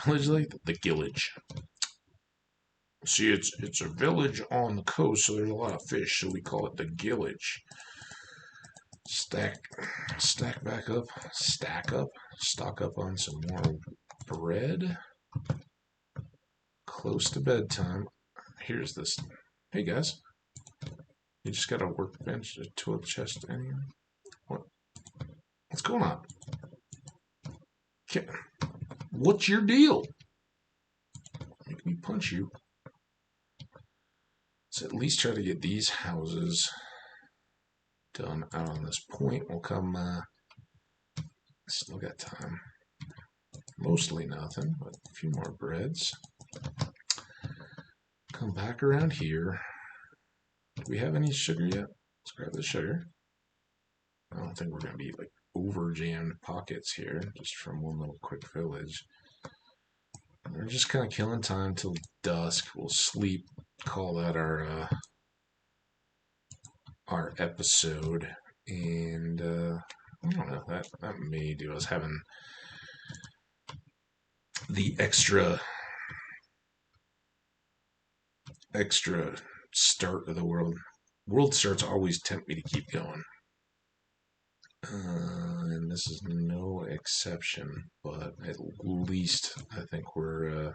village like the gillage. See, it's a village on the coast, so there's a lot of fish, so we call it the gillage. Stack back up, stock up on some more bread. Close to bedtime. Here's this. Hey guys, you just got a workbench, a tool chest, anyway? What's going on? What's your deal? Make me punch you. Let's at least try to get these houses done out on this point. We'll come, still got time. Mostly nothing, but a few more breads. Come back around here. Do we have any sugar yet? Let's grab the sugar. I don't think we're going to be like over jammed pockets here, just from one little quick village. We're just kind of killing time till dusk. We'll sleep, call that our episode, and I don't know, that may do us having the extra start of the world. World starts always tempt me to keep going. And this is no exception, but at least I think we're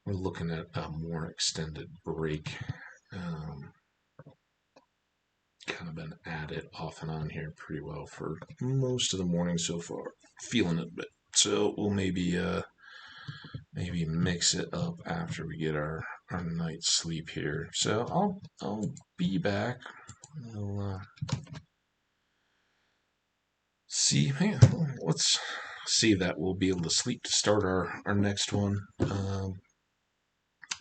looking at a more extended break. Kind of been at it off and on here pretty well for most of the morning so far. Feeling it a bit. So we'll maybe mix it up after we get our night's sleep here. So I'll be back. We'll see. Let's see that we'll be able to sleep to start our next one.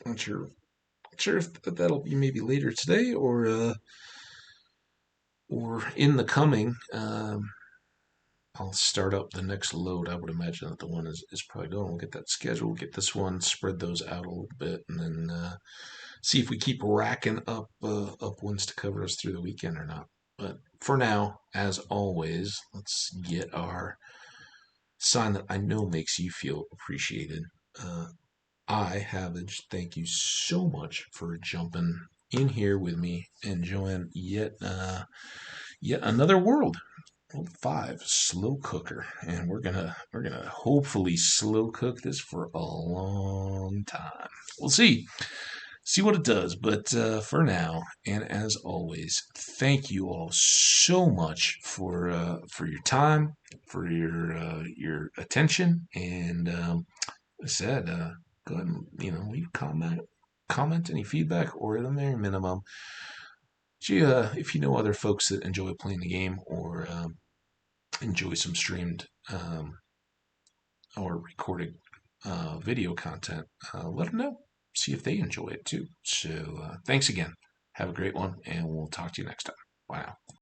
Not sure if that'll be maybe later today or in the coming. I'll start up the next load. I would imagine that the one is probably going. We'll get that schedule, get this one, spread those out a little bit, and then see if we keep racking up ones to cover us through the weekend or not. But for now, as always, let's get our sign that I know makes you feel appreciated. Hambbage, thank you so much for jumping in here with me, enjoying yet another world. World 5 slow cooker, and we're gonna hopefully slow cook this for a long time. We'll see what it does, but for now, and as always, thank you all so much for your time, for your attention, and I said, go ahead and leave comment any feedback, or at a very minimum, if you know other folks that enjoy playing the game or enjoy some streamed or recorded video content, let them know. See if they enjoy it too. So thanks again. Have a great one, and we'll talk to you next time. Bye now.